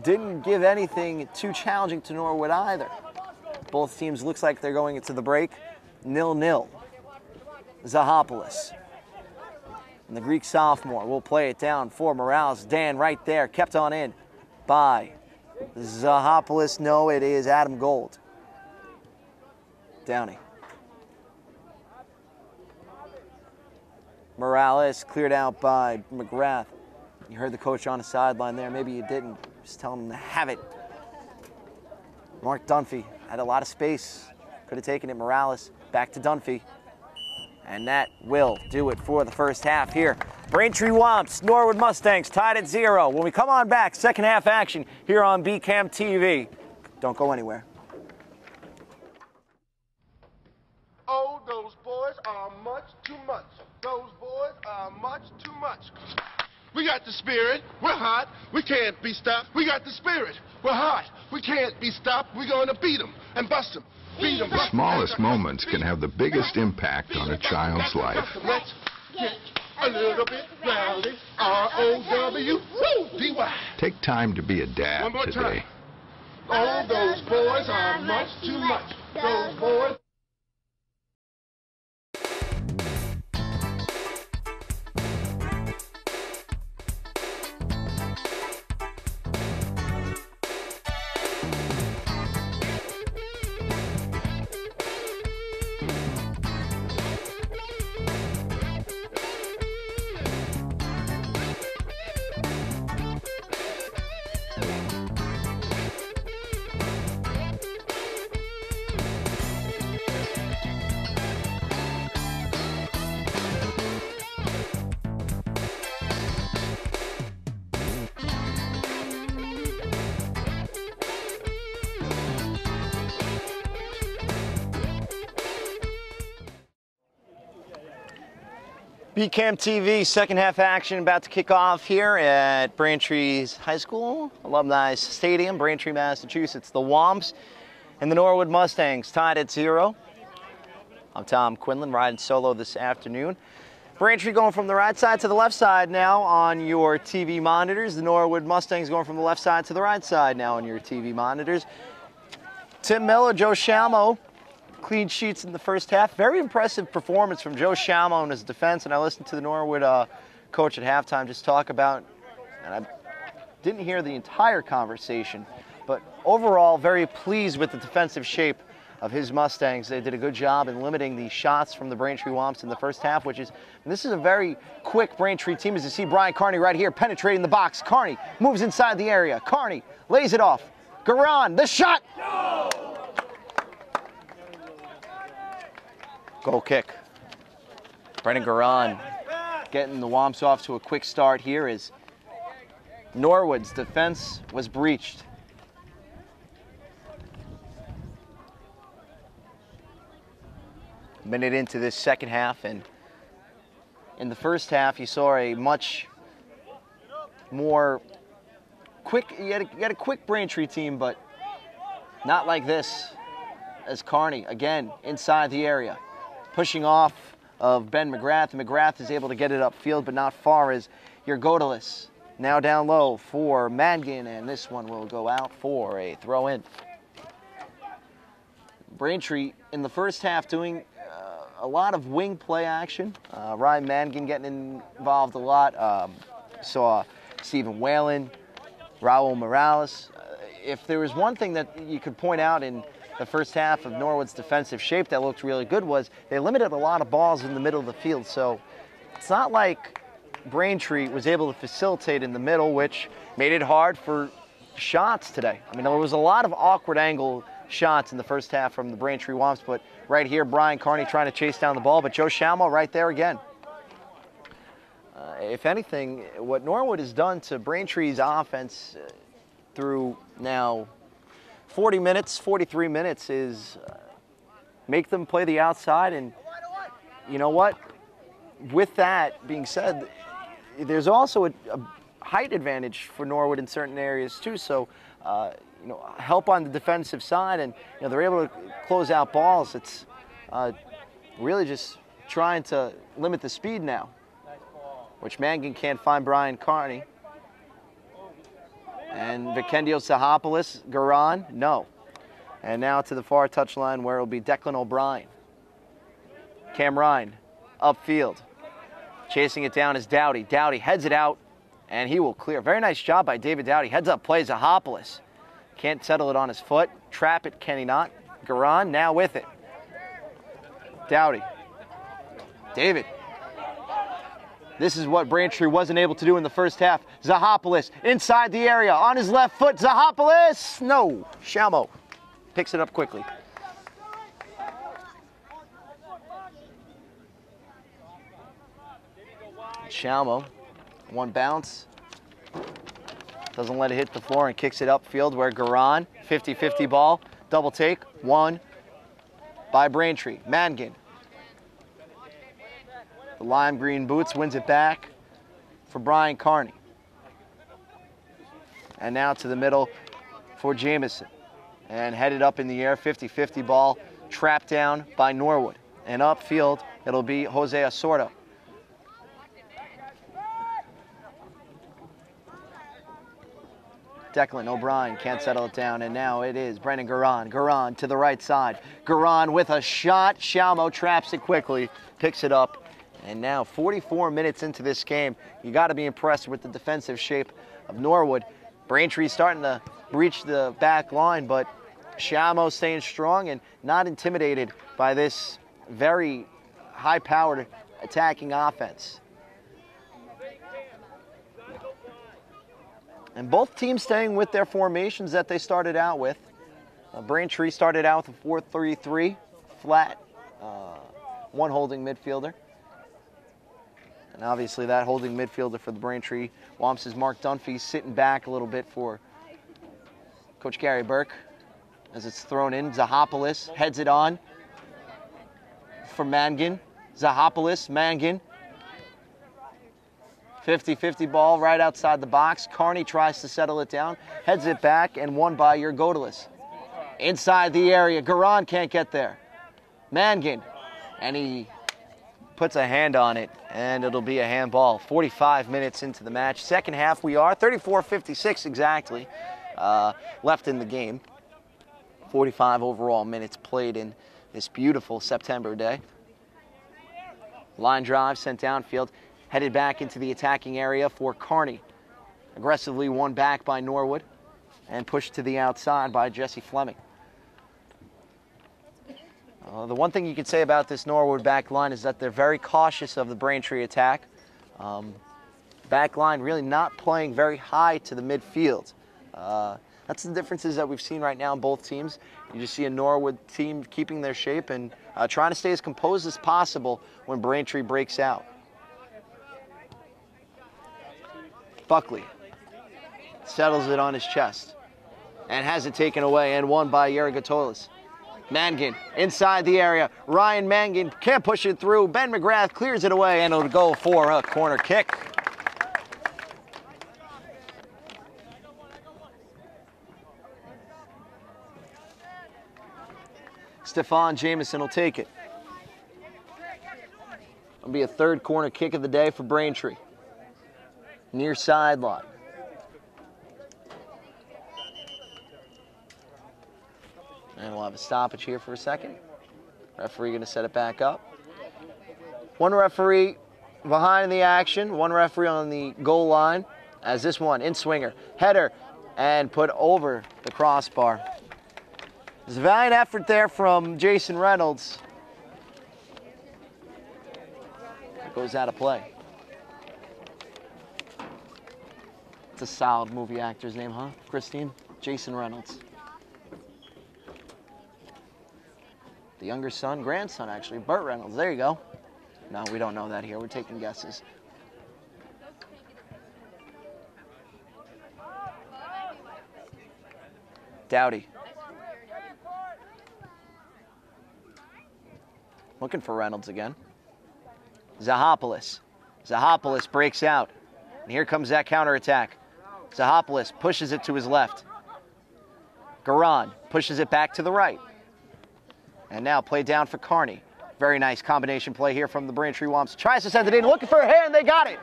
didn't give anything too challenging to Norwood either. Both teams looks like they're going into the break 0-0. Zahopoulos. And the Greek sophomore will play it down for Morales. Dan right there, kept on in by Zahopoulos. No, it is Adam Gold. Downey. Morales cleared out by McGrath. You heard the coach on the sideline there. Maybe you didn't. Just tell him to have it. Mark Dunphy had a lot of space. Could have taken it. Morales back to Dunphy. And that will do it for the first half here. Braintree Womps, Norwood Mustangs tied at 0. When we come on back, second half action here on BCAM TV. Don't go anywhere. Oh, those boys are much too much. Those boys are much too much. We got the spirit. We're hot. We can't be stopped. We got the spirit. We're hot. We can't be stopped. We're going to beat them and bust them. The smallest moments can have the biggest impact on a child's life. Let's get a little bit rowdy. R-O-W-D-Y. Take time to be a dad today. Oh, those boys are much too much. Those boys. BCAM TV, second half action about to kick off here at Braintree's High School Alumni Stadium, Braintree, Massachusetts. The Womps and the Norwood Mustangs tied at 0. I'm Tom Quinlan, riding solo this afternoon. Braintree going from the right side to the left side now on your TV monitors. The Norwood Mustangs going from the left side to the right side now on your TV monitors. Tim Miller, Joe Shalmo, clean sheets in the first half. Very impressive performance from Joe Shalmo in his defense, and I listened to the Norwood coach at halftime just talk about, and I didn't hear the entire conversation, but overall very pleased with the defensive shape of his Mustangs. They did a good job in limiting the shots from the Braintree Womps in the first half, which is, this is a very quick Braintree team. As you see Brian Carney right here penetrating the box. Carney moves inside the area. Carney lays it off Garan, the shot! Goal kick. Brendan Garan getting the Womps off to a quick start here as Norwood's defense was breached. Minute into this second half, and in the first half you saw a much more quick, you had a quick Braintree team, but not like this, as Kearney, again, inside the area, pushing off of Ben McGrath. McGrath is able to get it upfield, but not far, as Yergodelis now down low for Mangan, and this one will go out for a throw-in. Braintree in the first half doing a lot of wing play action. Ryan Mangan getting involved a lot. Saw Stephen Whalen, Raul Morales. If there was one thing that you could point out in the first half of Norwood's defensive shape that looked really good, was they limited a lot of balls in the middle of the field. So it's not like Braintree was able to facilitate in the middle, which made it hard for shots today. I mean, there was a lot of awkward angle shots in the first half from the Braintree Womps, but right here, Brian Kearney trying to chase down the ball, but Joe Shalmo right there again. If anything, what Norwood has done to Braintree's offense through now 40 minutes, 43 minutes, is make them play the outside. And you know what? With that being said, there's also a height advantage for Norwood in certain areas too. So, you know, help on the defensive side, and you know, they're able to close out balls. It's really just trying to limit the speed now, which Mangan can't find Brian Kearney. And Vikendio Sahopoulos, Garan, no. And now to the far touchline where it'll be Declan O'Brien. Cam Ryan, upfield. Chasing it down is Dowdy. Dowdy heads it out, and he will clear. Very nice job by David Dowdy. Heads up play Sahopoulos. Can't settle it on his foot. Trap it, can he not? Garan now with it. Dowdy. David. This is what Braintree wasn't able to do in the first half. Sahopoulos inside the area on his left foot. Sahopoulos, no. Shalmo picks it up quickly. Shalmo, one bounce. Doesn't let it hit the floor and kicks it upfield where Garan, 50-50 ball, double take, one by Braintree. Mangan. The lime green boots wins it back for Brian Kearney. And now to the middle for Jamison. And headed up in the air, 50-50 ball, trapped down by Norwood. And upfield, it'll be Jose Osordo. Declan O'Brien can't settle it down, and now it is Brendan Garan. Garan to the right side. Garan with a shot. Shalmo traps it quickly, picks it up. And now 44 minutes into this game, you got to be impressed with the defensive shape of Norwood. Braintree starting to breach the back line, but Shalmo staying strong and not intimidated by this very high-powered attacking offense. And both teams staying with their formations that they started out with. Braintree started out with a 4-3-3, flat, one holding midfielder. And obviously that holding midfielder for the Braintree Womps is Mark Dunphy, sitting back a little bit for Coach Gary Burke as it's thrown in. Sahopoulos heads it on for Mangan. Sahopoulos, Mangan. 50-50 ball right outside the box. Kearney tries to settle it down, heads it back, and won by Yergodelis. Inside the area, Garan can't get there. Mangan, and he puts a hand on it, and it'll be a handball. 45 minutes into the match. Second half we are, 34-56 exactly left in the game. 45 overall minutes played in this beautiful September day. Line drive sent downfield. Headed back into the attacking area for Kearney. Aggressively won back by Norwood and pushed to the outside by Jesse Fleming. The one thing you can say about this Norwood back line is that they're very cautious of the Braintree attack. Back line really not playing very high to the midfield. That's the differences that we've seen right now in both teams. You just see a Norwood team keeping their shape and trying to stay as composed as possible when Braintree breaks out. Buckley settles it on his chest and has it taken away and won by Yergatolis. Mangan inside the area. Ryan Mangan can't push it through. Ben McGrath clears it away and it'll go for a corner kick. Stefan Jamison will take it. It'll be a third corner kick of the day for Braintree. Near sideline. And we'll have a stoppage here for a second. Referee going to set it back up. One referee behind the action, one referee on the goal line, as this one in swinger. Header and put over the crossbar. There's a valiant effort there from Jason Reynolds. It goes out of play. It's a solid movie actor's name, huh, Christine? Jason Reynolds. The younger son, grandson actually, Burt Reynolds. There you go. No, we don't know that here. We're taking guesses. Dowdy. Looking for Reynolds again. Zahopoulos. Zahopoulos breaks out. And here comes that counterattack. Zahopoulos pushes it to his left. Garan pushes it back to the right. And now play down for Carney. Very nice combination play here from the Braintree Womps. Tries to send it in, looking for a hand, they got it.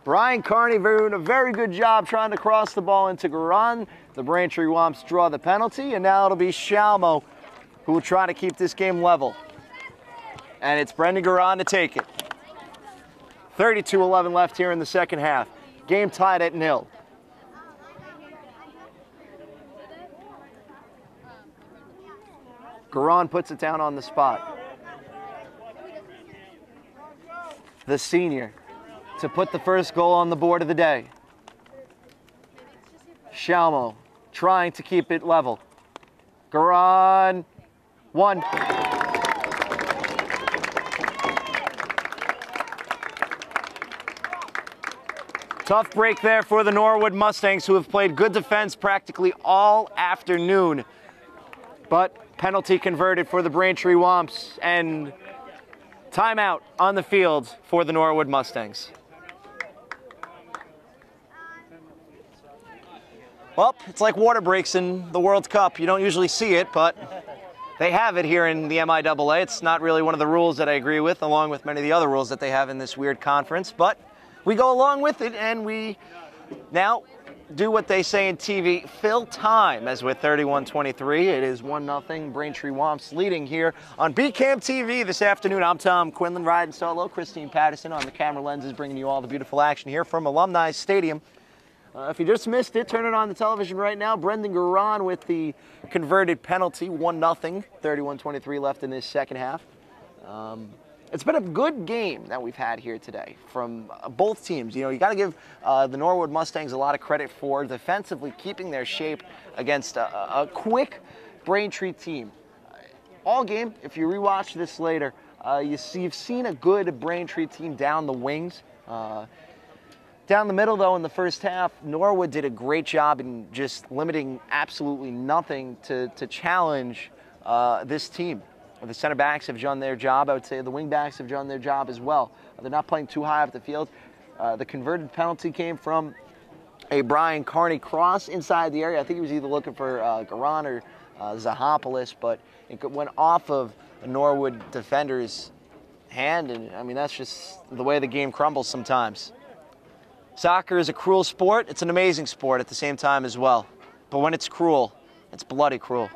Brian Carney doing a very good job trying to cross the ball into Garan. The Braintree Womps draw the penalty, and now it'll be Shalmo who will try to keep this game level. And it's Brendan Garan to take it. 32-11 left here in the second half. Game tied at 0. Garan puts it down on the spot. The senior to put the first goal on the board of the day. Shalmo trying to keep it level. Garan, 1. Tough break there for the Norwood Mustangs, who have played good defense practically all afternoon. But penalty converted for the Braintree Womps, and timeout on the field for the Norwood Mustangs. Well, it's like water breaks in the World Cup. You don't usually see it, but they have it here in the MIAA. It's not really one of the rules that I agree with, along with many of the other rules that they have in this weird conference, but we go along with it, and we now do what they say in TV, fill time, as with 31-23. It is 1-0, Braintree Womps leading here on BCAM TV this afternoon. I'm Tom Quinlan, riding solo. Christine Patterson on the camera lenses, bringing you all the beautiful action here from Alumni Stadium. If you just missed it, turn it on the television right now. Brendan Garan with the converted penalty, 1-0, 31-23 left in this second half. It's been a good game that we've had here today from both teams. You know, you got to give the Norwood Mustangs a lot of credit for defensively keeping their shape against a quick Braintree team. All game, if you rewatch this later, you've seen a good Braintree team down the wings. Down the middle, though, in the first half, Norwood did a great job in just limiting absolutely nothing to challenge this team. The center backs have done their job. I would say the wing backs have done their job as well. They're not playing too high up the field. The converted penalty came from a Brian Carney cross inside the area. I think he was either looking for Garan or Zahopoulos, but it went off of a Norwood defender's hand, and I mean, that's just the way the game crumbles sometimes. Soccer is a cruel sport. It's an amazing sport at the same time as well. But when it's cruel, it's bloody cruel.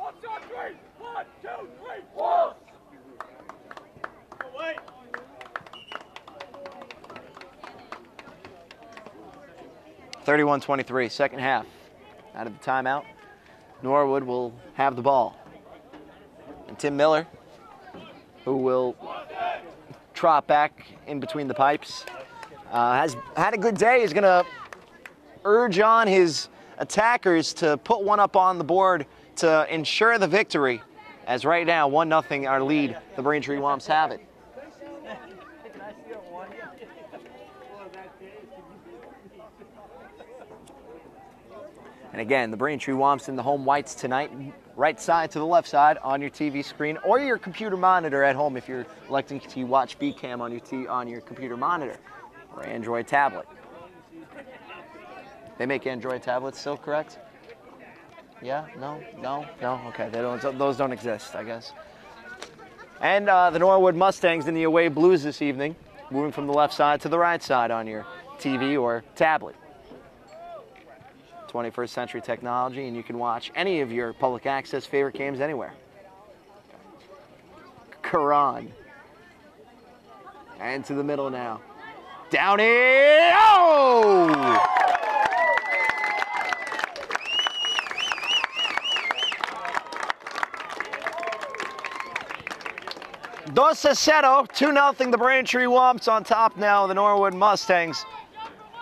31-23, second half. Out of the timeout, Norwood will have the ball. And Tim Miller, who will trot back in between the pipes, has had a good day. He's going to urge on his attackers to put one up on the board to ensure the victory. As right now, 1-0 our lead, the Braintree Womps have it. And again, the Braintree Womps in the home whites tonight, right side to the left side on your TV screen or your computer monitor at home if you're electing to watch BCam on your computer monitor or Android tablet. They make Android tablets still, correct? Yeah? No? No? No? Okay, those don't exist, I guess. And the Norwood Mustangs in the away blues this evening, moving from the left side to the right side on your TV or tablet. 21st century technology, and you can watch any of your public access favorite games anywhere. Karan. And to the middle now. Downey! Oh! 2-0, 2-0, the Braintree Womps on top now, the Norwood Mustangs.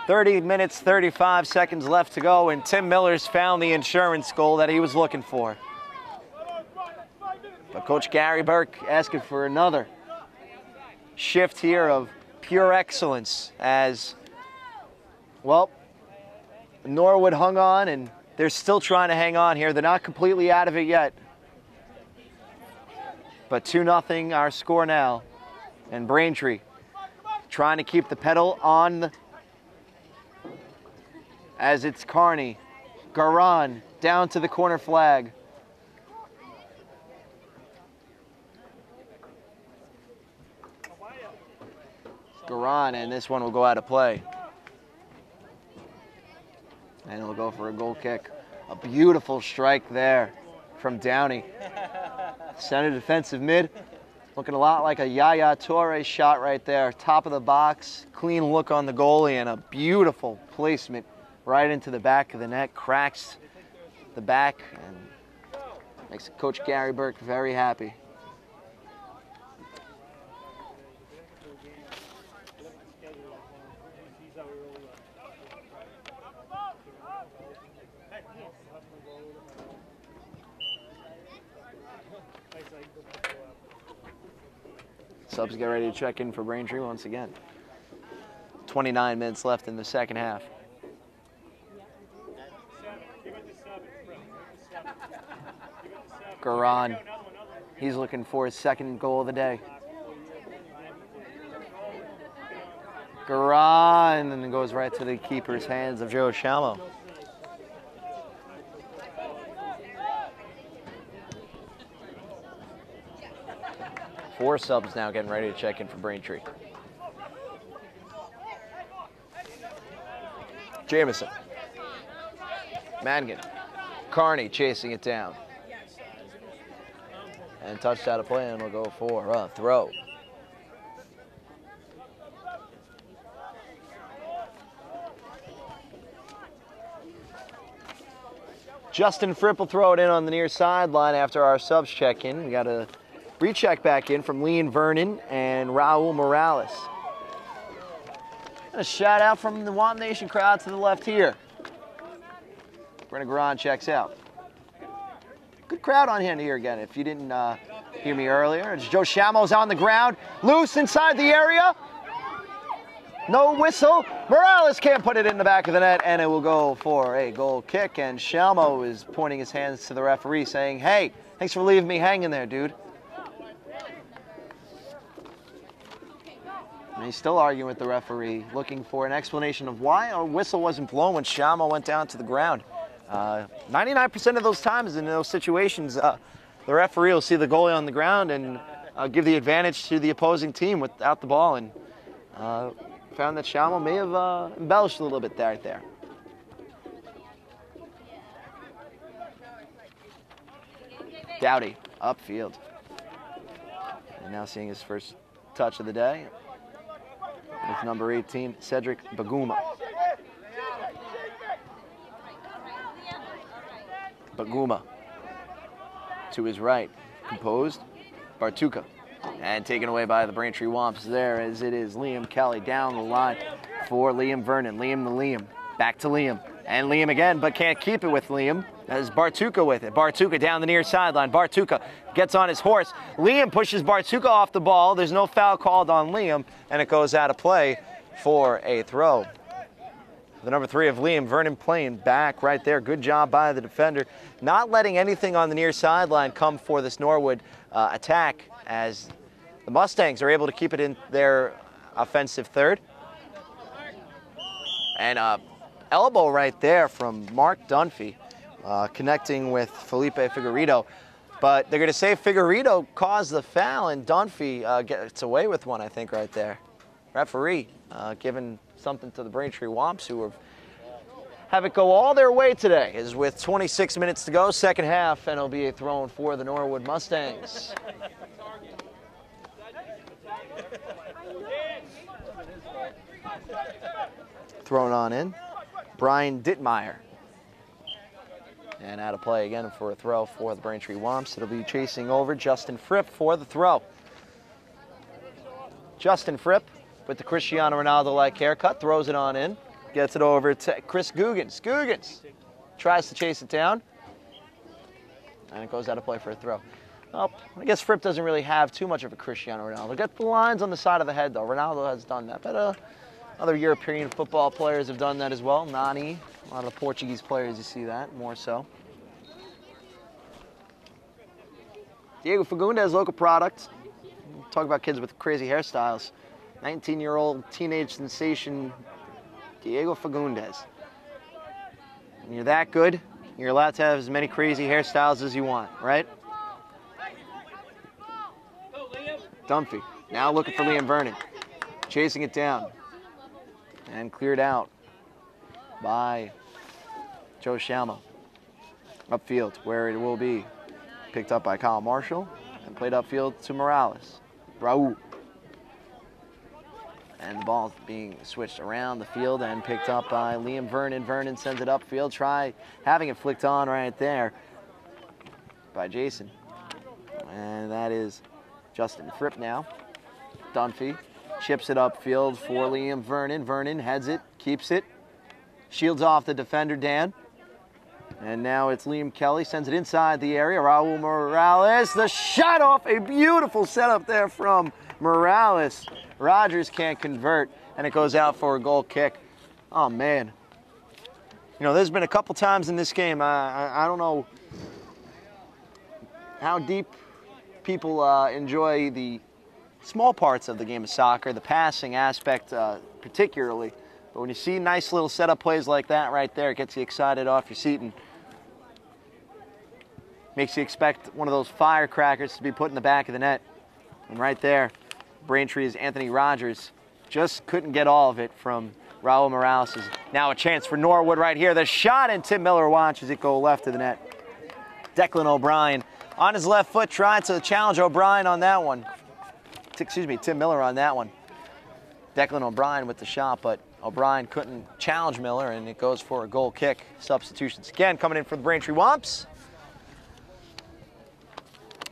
30 minutes, 35 seconds left to go, and Tim Miller's found the insurance goal that he was looking for. But Coach Gary Burke asking for another shift here of pure excellence as, well, Norwood hung on, and they're still trying to hang on here. They're not completely out of it yet. But 2-0 our score now, and Braintree trying to keep the pedal on as it's Carney. Garan down to the corner flag. Garan, and this one will go out of play. And it'll go for a goal kick. A beautiful strike there from Downey. Center defensive mid. Looking a lot like a Yaya Torres shot right there. Top of the box, clean look on the goalie, and a beautiful placement right into the back of the net. Cracks the back and makes Coach Gary Burke very happy. Subs get ready to check in for Braintree once again. 29 minutes left in the second half. Garan, he's looking for his second goal of the day. Garan, and it goes right to the keeper's hands of Joe Shamo. Four subs now getting ready to check in for Braintree. Jamison. Mangan. Carney chasing it down. And touched out of play, and will go for a throw. Justin Fripp will throw it in on the near sideline after our subs check in. We got a recheck back in from Leon Vernon and Raul Morales. And a shout out from the Womp Nation crowd to the left here. Brennan Garan checks out. Good crowd on hand here again. If you didn't hear me earlier, it's Joe Shamo's on the ground, loose inside the area. No whistle. Morales can't put it in the back of the net, and it will go for a goal kick. And Shamo is pointing his hands to the referee, saying, "Hey, thanks for leaving me hanging there, dude." And he's still arguing with the referee, looking for an explanation of why a whistle wasn't blown when Shamo went down to the ground. 99% of those times in those situations, the referee will see the goalie on the ground and give the advantage to the opposing team without the ball. And found that Shamo may have embellished a little bit right there. Dowdy, upfield. And now seeing his first touch of the day with number 18, Cedric Baguma. Baguma to his right, composed, Bartuka. And taken away by the Braintree Womps there, as it is Liam Kelly down the line for Liam Vernon. Liam the Liam. Back to Liam. And Liam again, but can't keep it with Liam. As Bartuka with it. Bartuka down the near sideline. Bartuka gets on his horse. Liam pushes Bartuka off the ball. There's no foul called on Liam, and it goes out of play for a throw. The number 3 of Liam, Vernon Plain, back right there. Good job by the defender. Not letting anything on the near sideline come for this Norwood attack, as the Mustangs are able to keep it in their offensive third. And elbow right there from Mark Dunphy, connecting with Felipe Figueredo. But they're going to say Figueredo caused the foul, and Dunphy gets away with one, I think, right there. Referee giving something to the Braintree Womps, who have it go all their way today, as with 26 minutes to go, second half, and it'll be a throw for the Norwood Mustangs. Thrown on in, Brian Dittmeyer. And out of play again for a throw for the Braintree Womps. It'll be chasing over Justin Fripp for the throw. Justin Fripp with the Cristiano Ronaldo-like haircut, throws it on in, gets it over to Chris Googans. Googans tries to chase it down, and it goes out of play for a throw. Well, I guess Fripp doesn't really have too much of a Cristiano Ronaldo. Got the lines on the side of the head, though. Ronaldo has done that, but other European football players have done that as well. Nani, a lot of the Portuguese players, you see that more so. Diego Fagundes, local product. Talk about kids with crazy hairstyles. 19-year-old teenage sensation, Diego Fagundes. When you're that good, you're allowed to have as many crazy hairstyles as you want, right? Dunphy, now looking for Liam Vernon. Chasing it down. And cleared out by Joe Shalmo. Upfield, where it will be picked up by Kyle Marshall and played upfield to Morales. Raul. And the ball being switched around the field and picked up by Liam Vernon. Vernon sends it upfield. Try having it flicked on right there by Jason. And that is Justin Fripp now. Dunphy chips it upfield for Liam Vernon. Vernon heads it, keeps it. Shields off the defender, Dan. And now it's Liam Kelly, sends it inside the area. Raul Morales, the shot off, a beautiful setup there from Morales. Rogers can't convert, and it goes out for a goal kick. Oh, man. You know, there's been a couple times in this game, I don't know how deep people enjoy the small parts of the game of soccer, the passing aspect particularly. But when you see nice little setup plays like that right there, it gets you excited off your seat and makes you expect one of those firecrackers to be put in the back of the net. And right there, Braintree's Anthony Rogers just couldn't get all of it from Raul Morales. Now a chance for Norwood right here. The shot, and Tim Miller watches it go left of the net. Declan O'Brien on his left foot trying to challenge O'Brien on that one. Excuse me, Tim Miller on that one. Declan O'Brien with the shot, but O'Brien couldn't challenge Miller, and it goes for a goal kick. Substitutions again coming in for the Braintree Womps.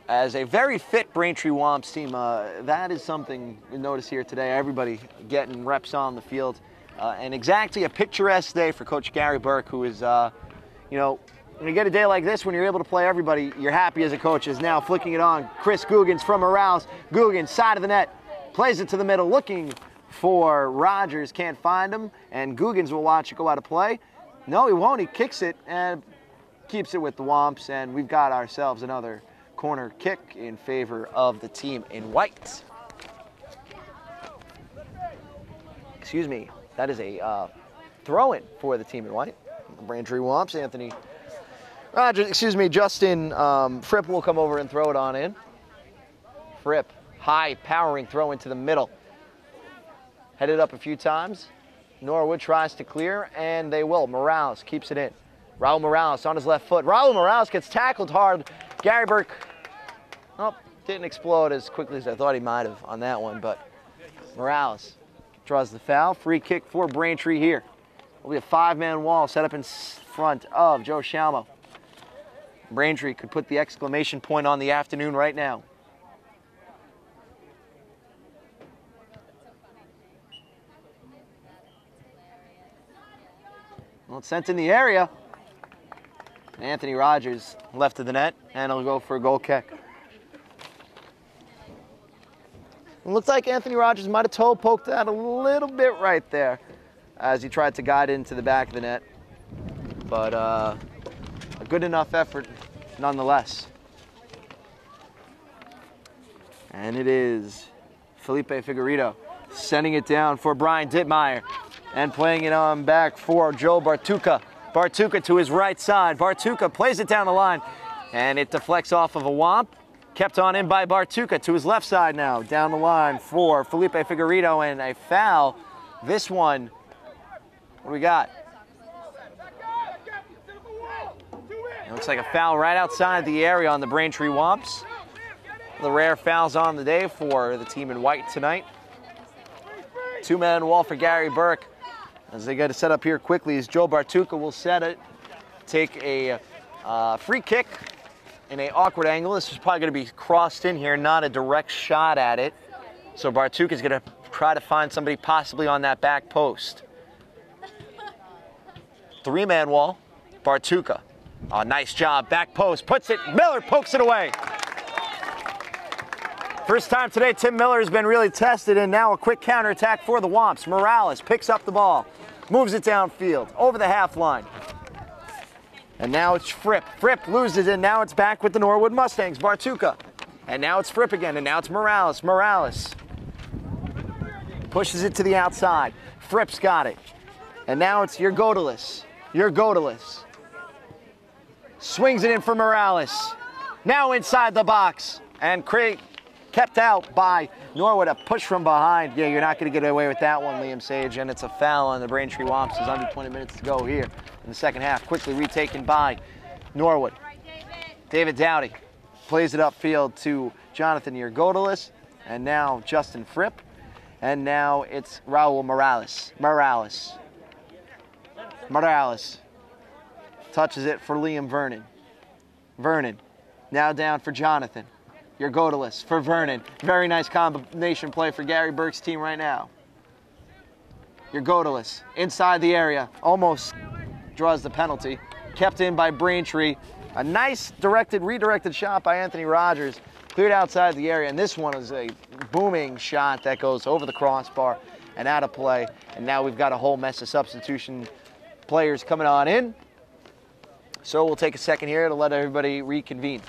As a very fit Braintree Womps team, that is something we notice here today. Everybody getting reps on the field. And exactly a picturesque day for Coach Gary Burke, who is, you know, when you get a day like this, when you're able to play everybody, you're happy as a coach. Is now flicking it on. Chris Googans from Morales. Googans, side of the net, plays it to the middle, looking for Rogers, can't find him, and Googans will watch it go out of play. No, he won't. He kicks it and keeps it with the Womps, and we've got ourselves another corner kick in favor of the team in white. Excuse me, that is a throw-in for the team in white. The Braintree Womps, Anthony Rogers, excuse me, Justin Fripp will come over and throw it on in. Fripp, high powering throw into the middle. Headed up a few times. Norwood tries to clear, and they will. Morales keeps it in. Raul Morales on his left foot. Raul Morales gets tackled hard. Gary Burke, oh, didn't explode as quickly as I thought he might have on that one, but Morales draws the foul. Free kick for Braintree here. It'll be a five-man wall set up in front of Joe Shalmo. Braintree could put the exclamation point on the afternoon right now. Well, it's sent in the area. Anthony Rogers left of the net, and he'll go for a goal kick. It looks like Anthony Rogers might have toe poked out a little bit right there as he tried to guide it into the back of the net. But a good enough effort nonetheless. And it is Felipe Figueredo sending it down for Brian Dittmeyer and playing it on back for Joe Bartuca. Bartuca to his right side. Bartuca plays it down the line, and it deflects off of a womp. Kept on in by Bartuca to his left side now. Down the line for Felipe Figueredo, and a foul. This one, what do we got? It looks like a foul right outside the area on the Braintree Womps. The rare fouls on the day for the team in white tonight. Two-man wall for Gary Burke. As they get it set up here quickly, as Joe Bartuca will set it, take a free kick in an awkward angle. This is probably going to be crossed in here, not a direct shot at it. So Bartuca is going to try to find somebody possibly on that back post. Three-man wall, Bartuca. Oh, nice job, back post, puts it, Miller pokes it away. First time today, Tim Miller has been really tested, and now a quick counterattack for the Womps. Morales picks up the ball, moves it downfield, over the half line. And now it's Fripp. Fripp loses it, now it's back with the Norwood Mustangs, Bartuca. And now it's Fripp again, and now it's Morales. Morales pushes it to the outside. Fripp's got it. And now it's Yergodelis. Yergodelis swings it in for Morales. Now inside the box, and Craig kept out by Norwood, a push from behind. Yeah, you're not going to get away with that one, Liam Sage, and it's a foul on the Braintree Womps. There's under 20 minutes to go here in the second half. Quickly retaken by Norwood. David Dowdy plays it upfield to Jonathan Yergodelis, and now Justin Fripp, and now it's Raul Morales. Morales touches it for Liam Vernon. Vernon now down for Jonathan. Yergodelis for Vernon. Very nice combination play for Gary Burke's team right now. Yergodelis inside the area, almost draws the penalty. Kept in by Braintree. A nice redirected shot by Anthony Rogers. Cleared outside the area, and this one is a booming shot that goes over the crossbar and out of play. And now we've got a whole mess of substitution players coming on in. So we'll take a second here to let everybody reconvene.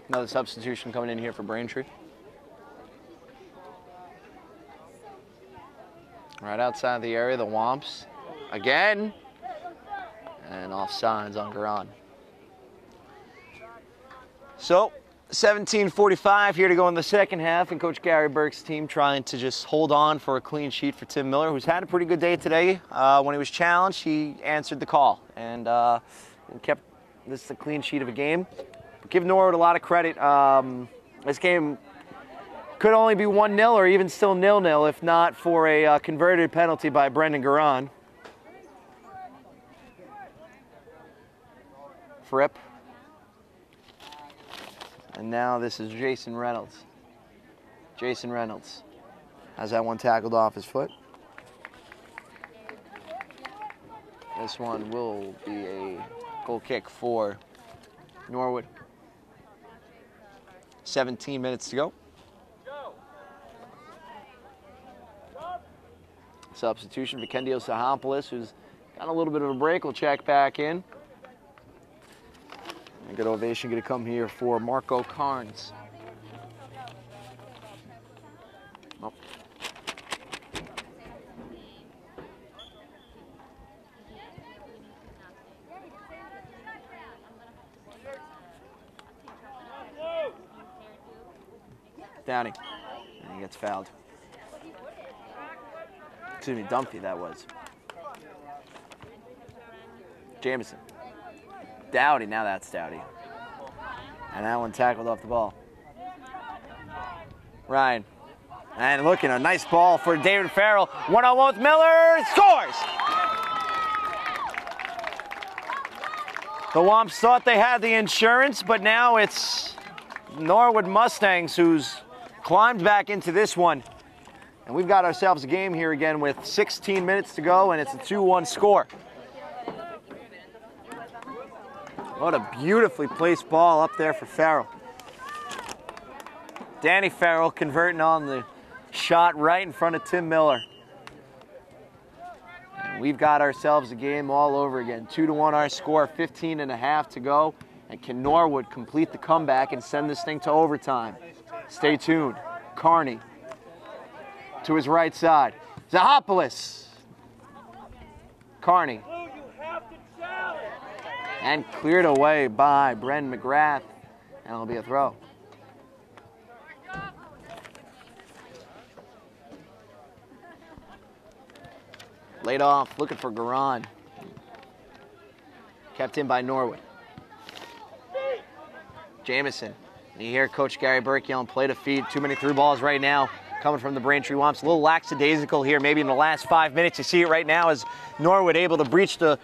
Another substitution coming in here for Braintree. Right outside the area, the Womps again. And offsides on Garan. So, 17:45 here to go in the second half, and Coach Gary Burke's team trying to just hold on for a clean sheet for Tim Miller, who's had a pretty good day today. When he was challenged, he answered the call and kept this a clean sheet of a game. Give Norwood a lot of credit. This game could only be 1-0 or even still 0-0 if not for a converted penalty by Brendan Garan. Fripp. And now this is Jason Reynolds. Jason Reynolds has that one tackled off his foot. This one will be a goal kick for Norwood. 17 minutes to go. Substitution for Kendio Sahampoulos, who's got a little bit of a break, will check back in. A good ovation going to come here for Marco Carnes. Oh. Downing, and he gets fouled. Excuse me, Dumpy that was. Jamison. Dowdy, now that's Dowdy. And that one tackled off the ball. Ryan. And looking, a nice ball for David Farrell. One-on-one with Miller, scores! The Womps thought they had the insurance, but now it's Norwood Mustangs who's climbed back into this one. And we've got ourselves a game here again with 16 minutes to go, and it's a 2-1 score. What a beautifully placed ball up there for Farrell. Danny Farrell converting on the shot right in front of Tim Miller. And we've got ourselves a game all over again. 2-1 our score, 15.5 to go. And can Norwood complete the comeback and send this thing to overtime? Stay tuned. Carney to his right side. Zahopoulos. Carney. And cleared away by Bren McGrath. And it'll be a throw. Laid off, looking for Garan. Kept in by Norwood. Jamison. And you hear Coach Gary Burke yelling, play to feed. Too many through balls right now coming from the Braintree Womps. A little lackadaisical here, maybe in the last 5 minutes. You see it right now as Norwood able to breach the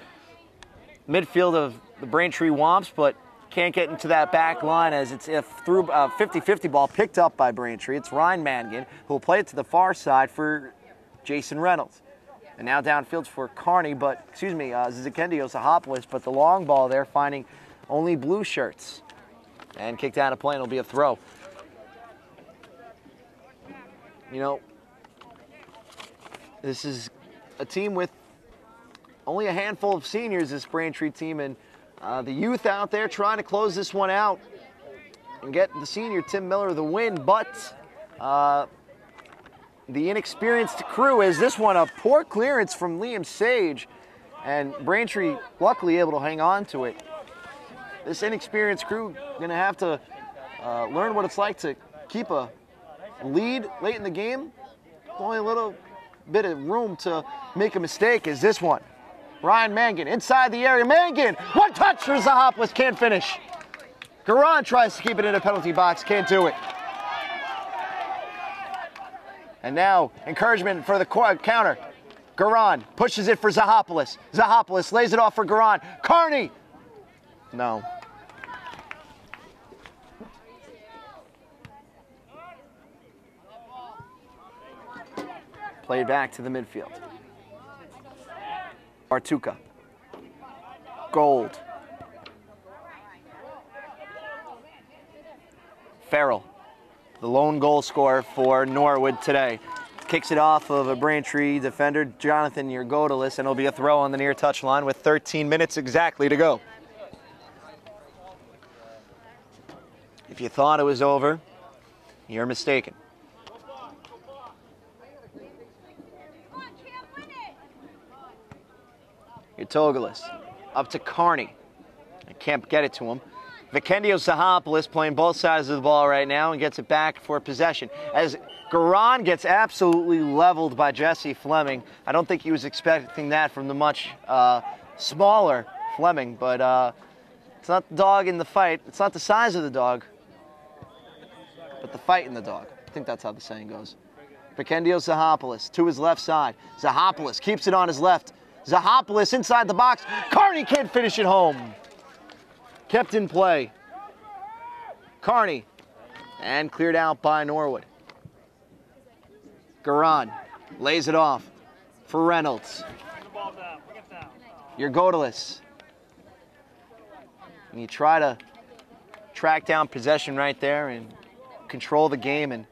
midfield of the Braintree Womps, but can't get into that back line as it's a through 50-50 ball picked up by Braintree. It's Ryan Mangan who will play it to the far side for Jason Reynolds. And now downfield for Carney, but, excuse me, Zikendio Zahopoulos, but the long ball there finding only blue shirts. And kicked out of play, and it'll be a throw. You know, this is a team with only a handful of seniors, this Braintree team, and the youth out there trying to close this one out and get the senior Tim Miller the win, but the inexperienced crew is this one a poor clearance from Liam Sage, and Braintree luckily able to hang on to it. This inexperienced crew gonna have to learn what it's like to keep a lead late in the game. Only a little bit of room to make a mistake is this one. Ryan Mangan inside the area. Mangan, one touch for Zahopoulos, can't finish. Garan tries to keep it in a penalty box, can't do it. And now encouragement for the counter. Garan pushes it for Zahopoulos. Zahopoulos lays it off for Garan. Carney. No. Played back to the midfield. Artuka. Gold. Farrell, the lone goal scorer for Norwood today. Kicks it off of a Braintree defender, Jonathan Yergodalis, and it'll be a throw on the near touch line with 13 minutes exactly to go. If you thought it was over, you're mistaken. Yergodalis up to Carney. I can't get it to him. Vikendio Zahopoulos playing both sides of the ball right now and gets it back for possession. As Garan gets absolutely leveled by Jesse Fleming. I don't think he was expecting that from the much smaller Fleming, but it's not the dog in the fight. It's not the size of the dog, but the fight in the dog. I think that's how the saying goes. Vikendio Zahopoulos to his left side. Zahopoulos keeps it on his left. Zahopoulos inside the box. Carney can't finish it home. Kept in play. Carney. And cleared out by Norwood. Garan lays it off for Reynolds. Yergodalis. And you try to track down possession right there and control the game. And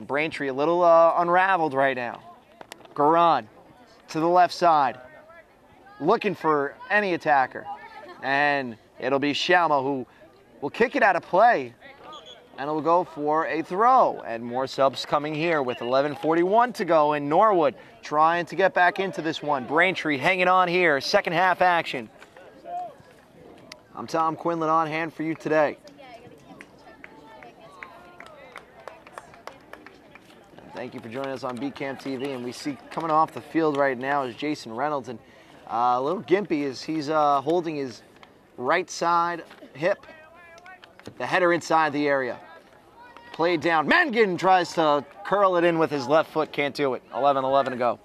Braintree a little unraveled right now. Garan to the left side. Looking for any attacker. And It'll be Shalmo who will kick it out of play, and it'll go for a throw. And more subs coming here with 11:41 to go, and Norwood trying to get back into this one. Braintree hanging on here, second half action. I'm Tom Quinlan on hand for you today. And thank you for joining us on BCAM TV. And we see coming off the field right now is Jason Reynolds, and a little gimpy as he's holding his right side hip. The header inside the area. Played down. Mangan tries to curl it in with his left foot. Can't do it. 11-11 to go.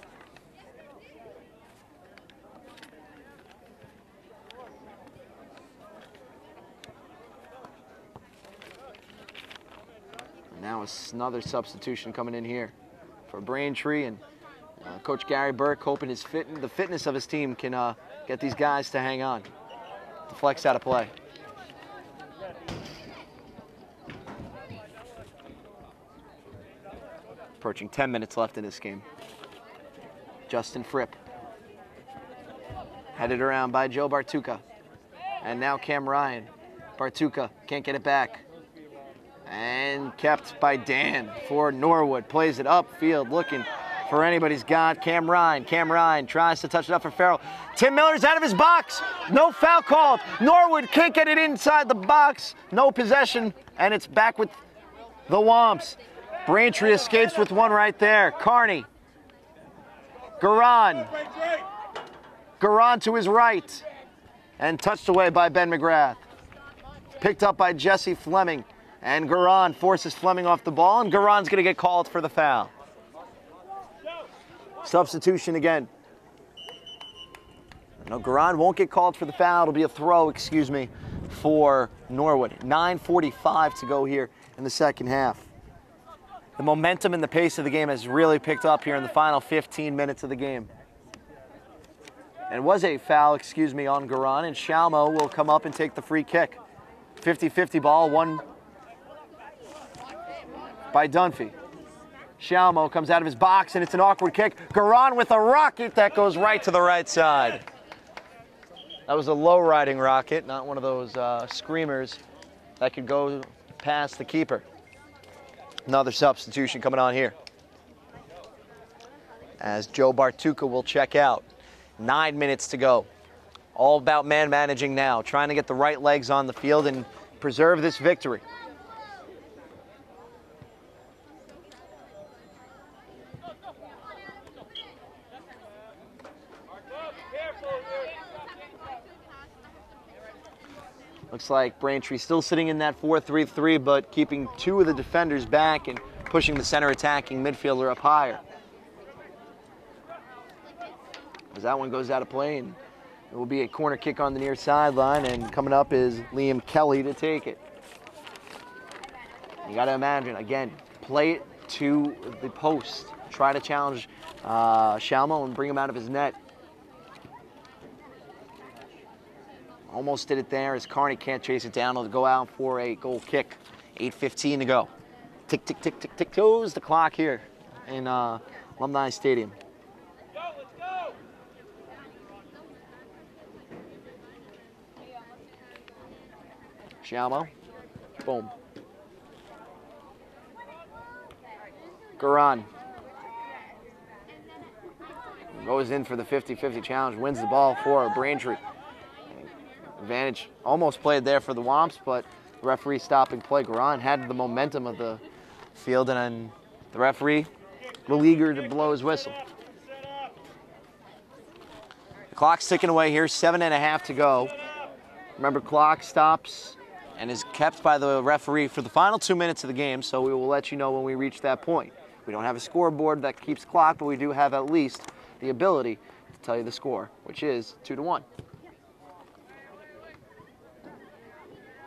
And now another substitution coming in here for Braintree, and Coach Gary Burke hoping the fitness of his team can get these guys to hang on. The flex out of play. Approaching 10 minutes left in this game. Justin Fripp. Headed around by Joe Bartuca. And now Cam Ryan. Bartuca can't get it back. And kept by Dan for Norwood. Plays it upfield looking for anybody's got. Cam Ryan. Cam Ryan tries to touch it up for Farrell. Tim Miller's out of his box. No foul called. Norwood can't get it inside the box. No possession. And it's back with the Womps. Braintree escapes with one right there. Carney. Garan. Garan to his right. And touched away by Ben McGrath. Picked up by Jesse Fleming. And Garan forces Fleming off the ball. And Garan's going to get called for the foul. Substitution again. No, Garan won't get called for the foul. It'll be a throw, for Norwood. 9:45 to go here in the second half. The momentum and the pace of the game has really picked up here in the final 15 minutes of the game. And it was a foul, on Garan, and Shalmo will come up and take the free kick. 50-50 ball, won by Dunphy. Shalmo comes out of his box, and it's an awkward kick. Garan with a rocket that goes right to the right side. That was a low-riding rocket, not one of those screamers that could go past the keeper. Another substitution coming on here, as Joe Bartuca will check out. 9 minutes to go. All about man managing now, trying to get the right legs on the field and preserve this victory. Looks like Braintree still sitting in that 4-3-3, but keeping two of the defenders back and pushing the center attacking midfielder up higher. As that one goes out of play, and it will be a corner kick on the near sideline, and coming up is Liam Kelly to take it. You got to imagine, again, play it to the post. Try to challenge Shalmo and bring him out of his net. Almost did it there as Carney can't chase it down. It'll go out for a goal kick. 8:15 to go. Tick, tick, tick, tick, tick, toes the clock here in Alumni Stadium. Let's go. Shalmo. Boom. Garan. Goes in for the 50-50 challenge. Wins the ball for Braintree. Advantage almost played there for the Womps, but the referee stopping play. Garan had the momentum of the field, and then the referee will eager to blow his whistle. The clock's ticking away here, 7.5 to go. Remember, clock stops and is kept by the referee for the final 2 minutes of the game, so we will let you know when we reach that point. We don't have a scoreboard that keeps clock, but we do have at least the ability to tell you the score, which is 2-1.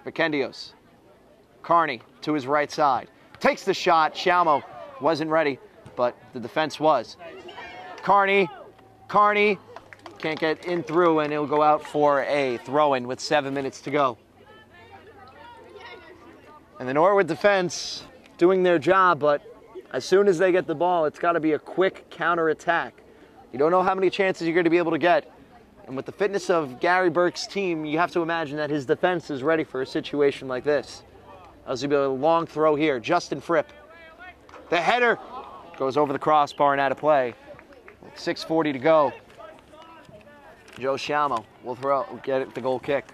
Vikendios. Carney to his right side. Takes the shot. Shalmo wasn't ready, but the defense was. Carney can't get in through, and it'll go out for a throw-in with 7 minutes to go. And the Norwood defense doing their job, but as soon as they get the ball, it's got to be a quick counter-attack. You don't know how many chances you're going to be able to get And with the fitness of Gary Burke's team, you have to imagine that his defense is ready for a situation like this. That's going to be a long throw here. Justin Fripp. The header goes over the crossbar and out of play. 6:40 to go. Joe Shamo will get it the goal kick.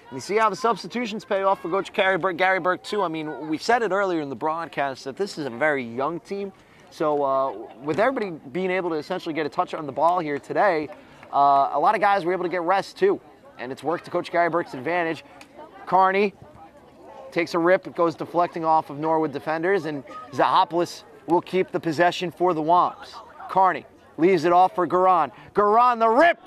And you see how the substitutions pay off for Coach Gary Burke too. I mean, we said it earlier in the broadcast that this is a very young team. So with everybody being able to essentially get a touch on the ball here today, a lot of guys were able to get rest too. And it's worked to Coach Gary Burke's advantage. Carney takes a rip. It goes deflecting off of Norwood defenders, and Zahopoulos will keep the possession for the Womps. Carney leaves it off for Garan. Garan, the rip!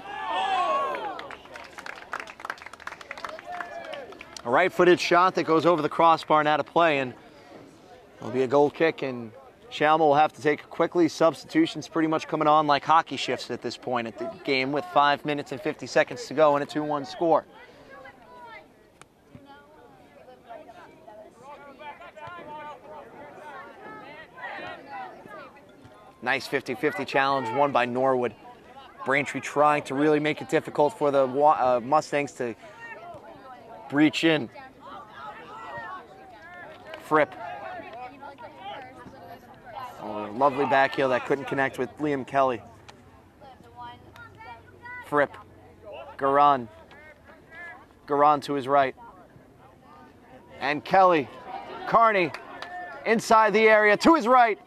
A right-footed shot that goes over the crossbar and out of play, and it'll be a goal kick, and Shalma will have to take it quickly. Substitutions pretty much coming on like hockey shifts at this point at the game with 5 minutes and 50 seconds to go and a 2-1 score. Nice 50-50 challenge won by Norwood. Braintree trying to really make it difficult for the Mustangs to breach in. Fripp. Oh, lovely back heel that couldn't connect with Liam Kelly. Fripp. Garan. Garan to his right. And Kelly. Carney inside the area to his right.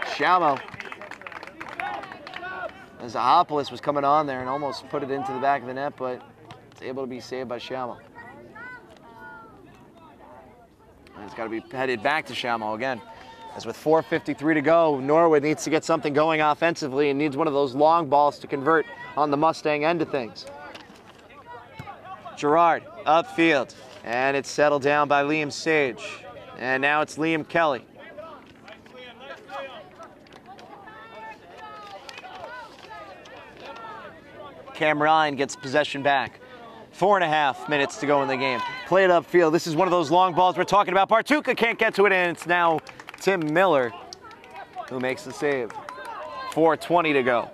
Shamo. Zahopoulos was coming on there and almost put it into the back of the net, but it's able to be saved by Shamo. And it's got to be headed back to Shamo again. As with 4:53 to go, Norwood needs to get something going offensively and needs one of those long balls to convert on the Mustang end of things. Gerard upfield, and it's settled down by Liam Sage. And now it's Liam Kelly. Cam Ryan gets possession back. 4.5 minutes to go in the game. Played upfield. This is one of those long balls we're talking about. Bartuka can't get to it, and it's now Tim Miller who makes the save. 4:20 to go.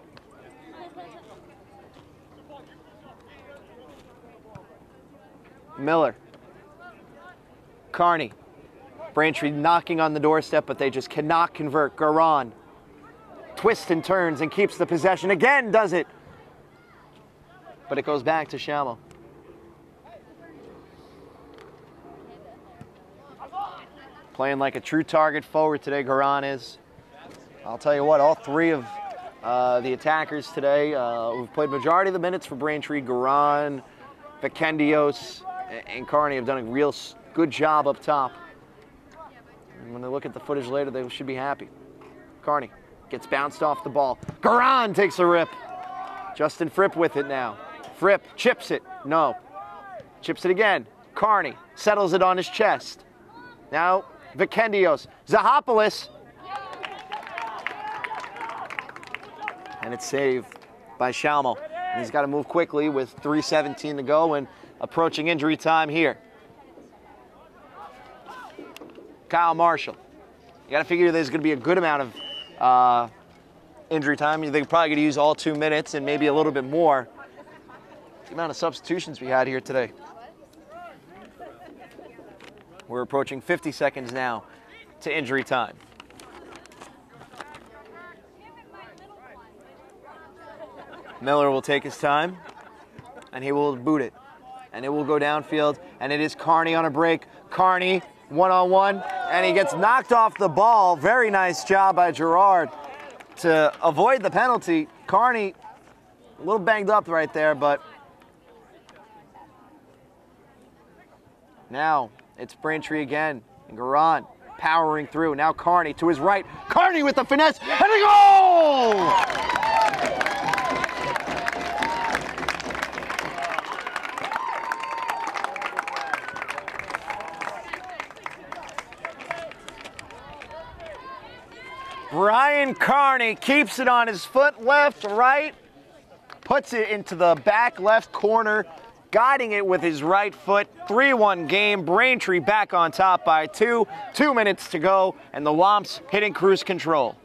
Miller. Carney. Braintree knocking on the doorstep, but they just cannot convert. Garan twists and turns and keeps the possession. Again, does it. But it goes back to Shamo. Playing like a true target forward today, Garan is. I'll tell you what, all three of the attackers today who've played majority of the minutes for Braintree, Garan, Vikendios, and Carney have done a real good job up top. And when they look at the footage later, they should be happy. Carney gets bounced off the ball. Garan takes a rip. Justin Fripp with it now. Fripp chips it. No. Chips it again. Carney settles it on his chest. Now Vikendios. Zahopoulos. And it's saved by Shalmo. And he's got to move quickly with 3:17 to go and approaching injury time here. Kyle Marshall. You got to figure there's going to be a good amount of injury time. They're probably going to use all 2 minutes and maybe a little bit more. The amount of substitutions we had here today. We're approaching 50 seconds now to injury time. Miller will take his time, and he will boot it. And it will go downfield, and it is Carney on a break. Carney, one-on-one, and he gets knocked off the ball. Very nice job by Gerard to avoid the penalty. Carney, a little banged up right there, but now it's Braintree again, and Garan powering through. Now Carney to his right. Carney with the finesse, and a goal! Brian Carney keeps it on his foot, left, right, puts it into the back left corner guiding it with his right foot. 3-1 game. Braintree back on top by 2. 2 minutes to go, and the Womps hitting cruise control.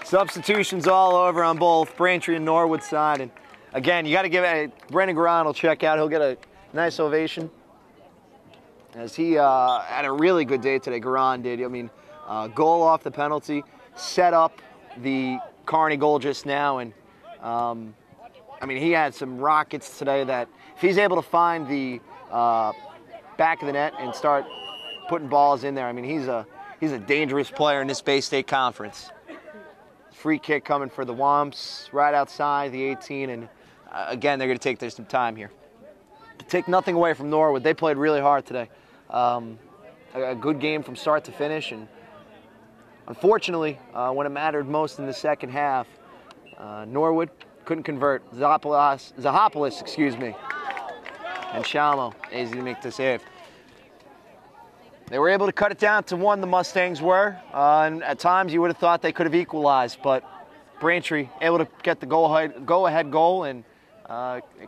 Substitutions all over on both Braintree and Norwood side. And again, you got to give it, Brendan Garan will check out. He'll get a nice ovation, as he had a really good day today. Garan did. I mean, goal off the penalty, set up the Kearney goal just now. And I mean, he had some rockets today that if he's able to find the back of the net and start putting balls in there, I mean, he's a dangerous player in this Bay State Conference. Free kick coming for the Womps right outside the 18, and again, they're going to take some time here. To take nothing away from Norwood, they played really hard today. A good game from start to finish, and unfortunately, when it mattered most in the second half, Norwood couldn't convert. Zahapolis, excuse me, and Shalmo easy to make the save. They were able to cut it down to 1, the Mustangs were, and at times you would have thought they could have equalized, but Braintree able to get the go-ahead goal and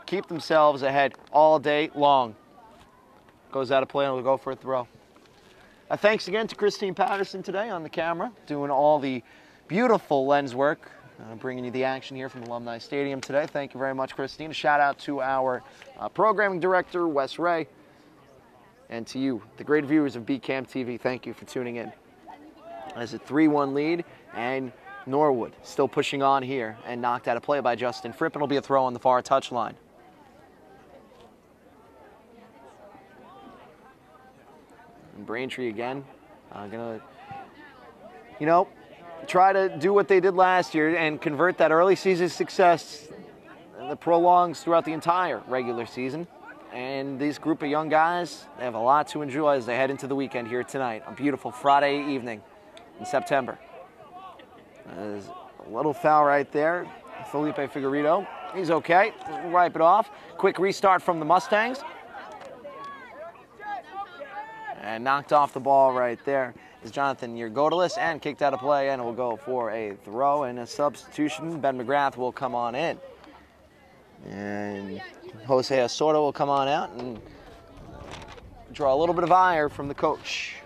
keep themselves ahead all day long. Goes out of play and will go for a throw. Thanks again to Christine Patterson today on the camera, doing all the beautiful lens work, bringing you the action here from Alumni Stadium today. Thank you very much, Christine. A shout out to our programming director, Wes Ray. And to you, the great viewers of BCAM TV, thank you for tuning in. As a 3-1 lead, and Norwood still pushing on here, and knocked out of play by Justin Fripp, and it'll be a throw on the far touchline. And Braintree again, gonna, try to do what they did last year and convert that early season success that prolongs throughout the entire regular season. And this group of young guys, they have a lot to enjoy as they head into the weekend here tonight, a beautiful Friday evening in September. There's a little foul right there. Felipe Figueredo, he's okay. We'll wipe it off. Quick restart from the Mustangs. And knocked off the ball right there is Jonathan Yergodelis, and kicked out of play, and it will go for a throw and a substitution. Ben McGrath will come on in. And Jose Asordo will come on out and draw a little bit of ire from the coach.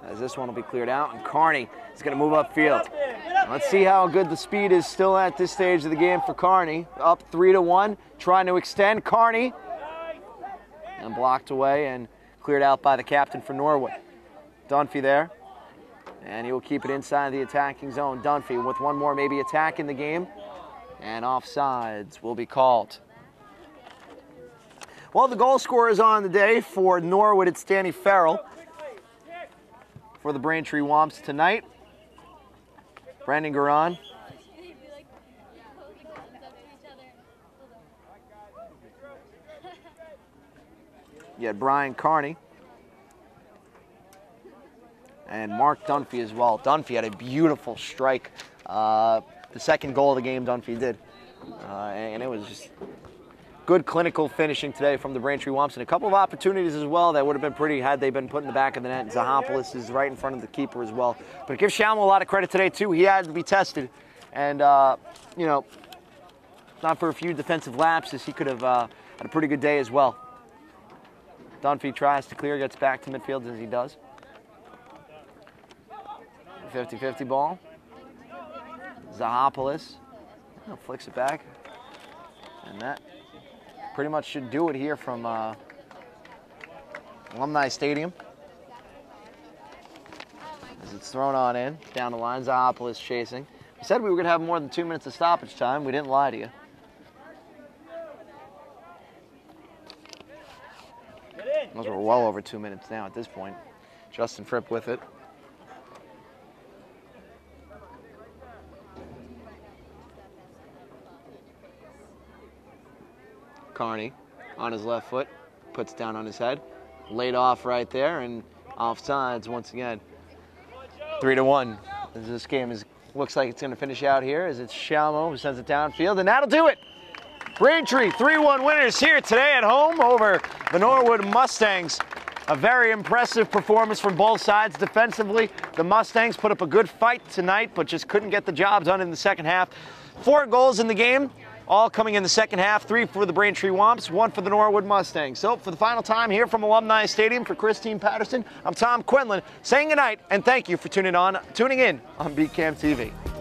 As this one will be cleared out, and Kearney is going to move upfield. Let's see how good the speed is still at this stage of the game for Kearney. Up 3-1, trying to extend. Kearney, and blocked away and cleared out by the captain for Norwood. Dunphy there. And he will keep it inside the attacking zone. Dunphy with one more maybe attack in the game. And offsides will be called. Well, the goal scorers on the day for Norwood, it's Danny Farrell. For the Braintree Womps tonight, Brendan Garan. You had Brian Kearney. And Mark Dunphy as well. Dunphy had a beautiful strike. The second goal of the game, Dunphy did. And it was just good clinical finishing today from the Braintree Womps. And a couple of opportunities as well that would have been pretty had they been put in the back of the net. Zahapolis is right in front of the keeper as well. But give Shalmo a lot of credit today, too. He had to be tested. And, not for a few defensive lapses, he could have had a pretty good day as well. Dunphy tries to clear, gets back to midfield as he does. 50-50 ball. Zahapolis flicks it back. And that pretty much should do it here from Alumni Stadium. As it's thrown on in, down the line, Zahapolis chasing. We said we were going to have more than 2 minutes of stoppage time. We didn't lie to you. Those were well over 2 minutes now at this point. Justin Fripp with it. Kearney on his left foot, puts down on his head, laid off right there, and offsides once again. 3-1. As this game looks like it's going to finish out here, as it's Shalmo who sends it downfield, and that'll do it. Braintree 3-1 winners here today at home over the Norwood Mustangs. A very impressive performance from both sides defensively. The Mustangs put up a good fight tonight, but just couldn't get the job done in the second half. 4 goals in the game, all coming in the second half. 3 for the Braintree Womps, 1 for the Norwood Mustangs. So for the final time here from Alumni Stadium for Christine Patterson, I'm Tom Quinlan saying goodnight and thank you for tuning in on BCAM TV.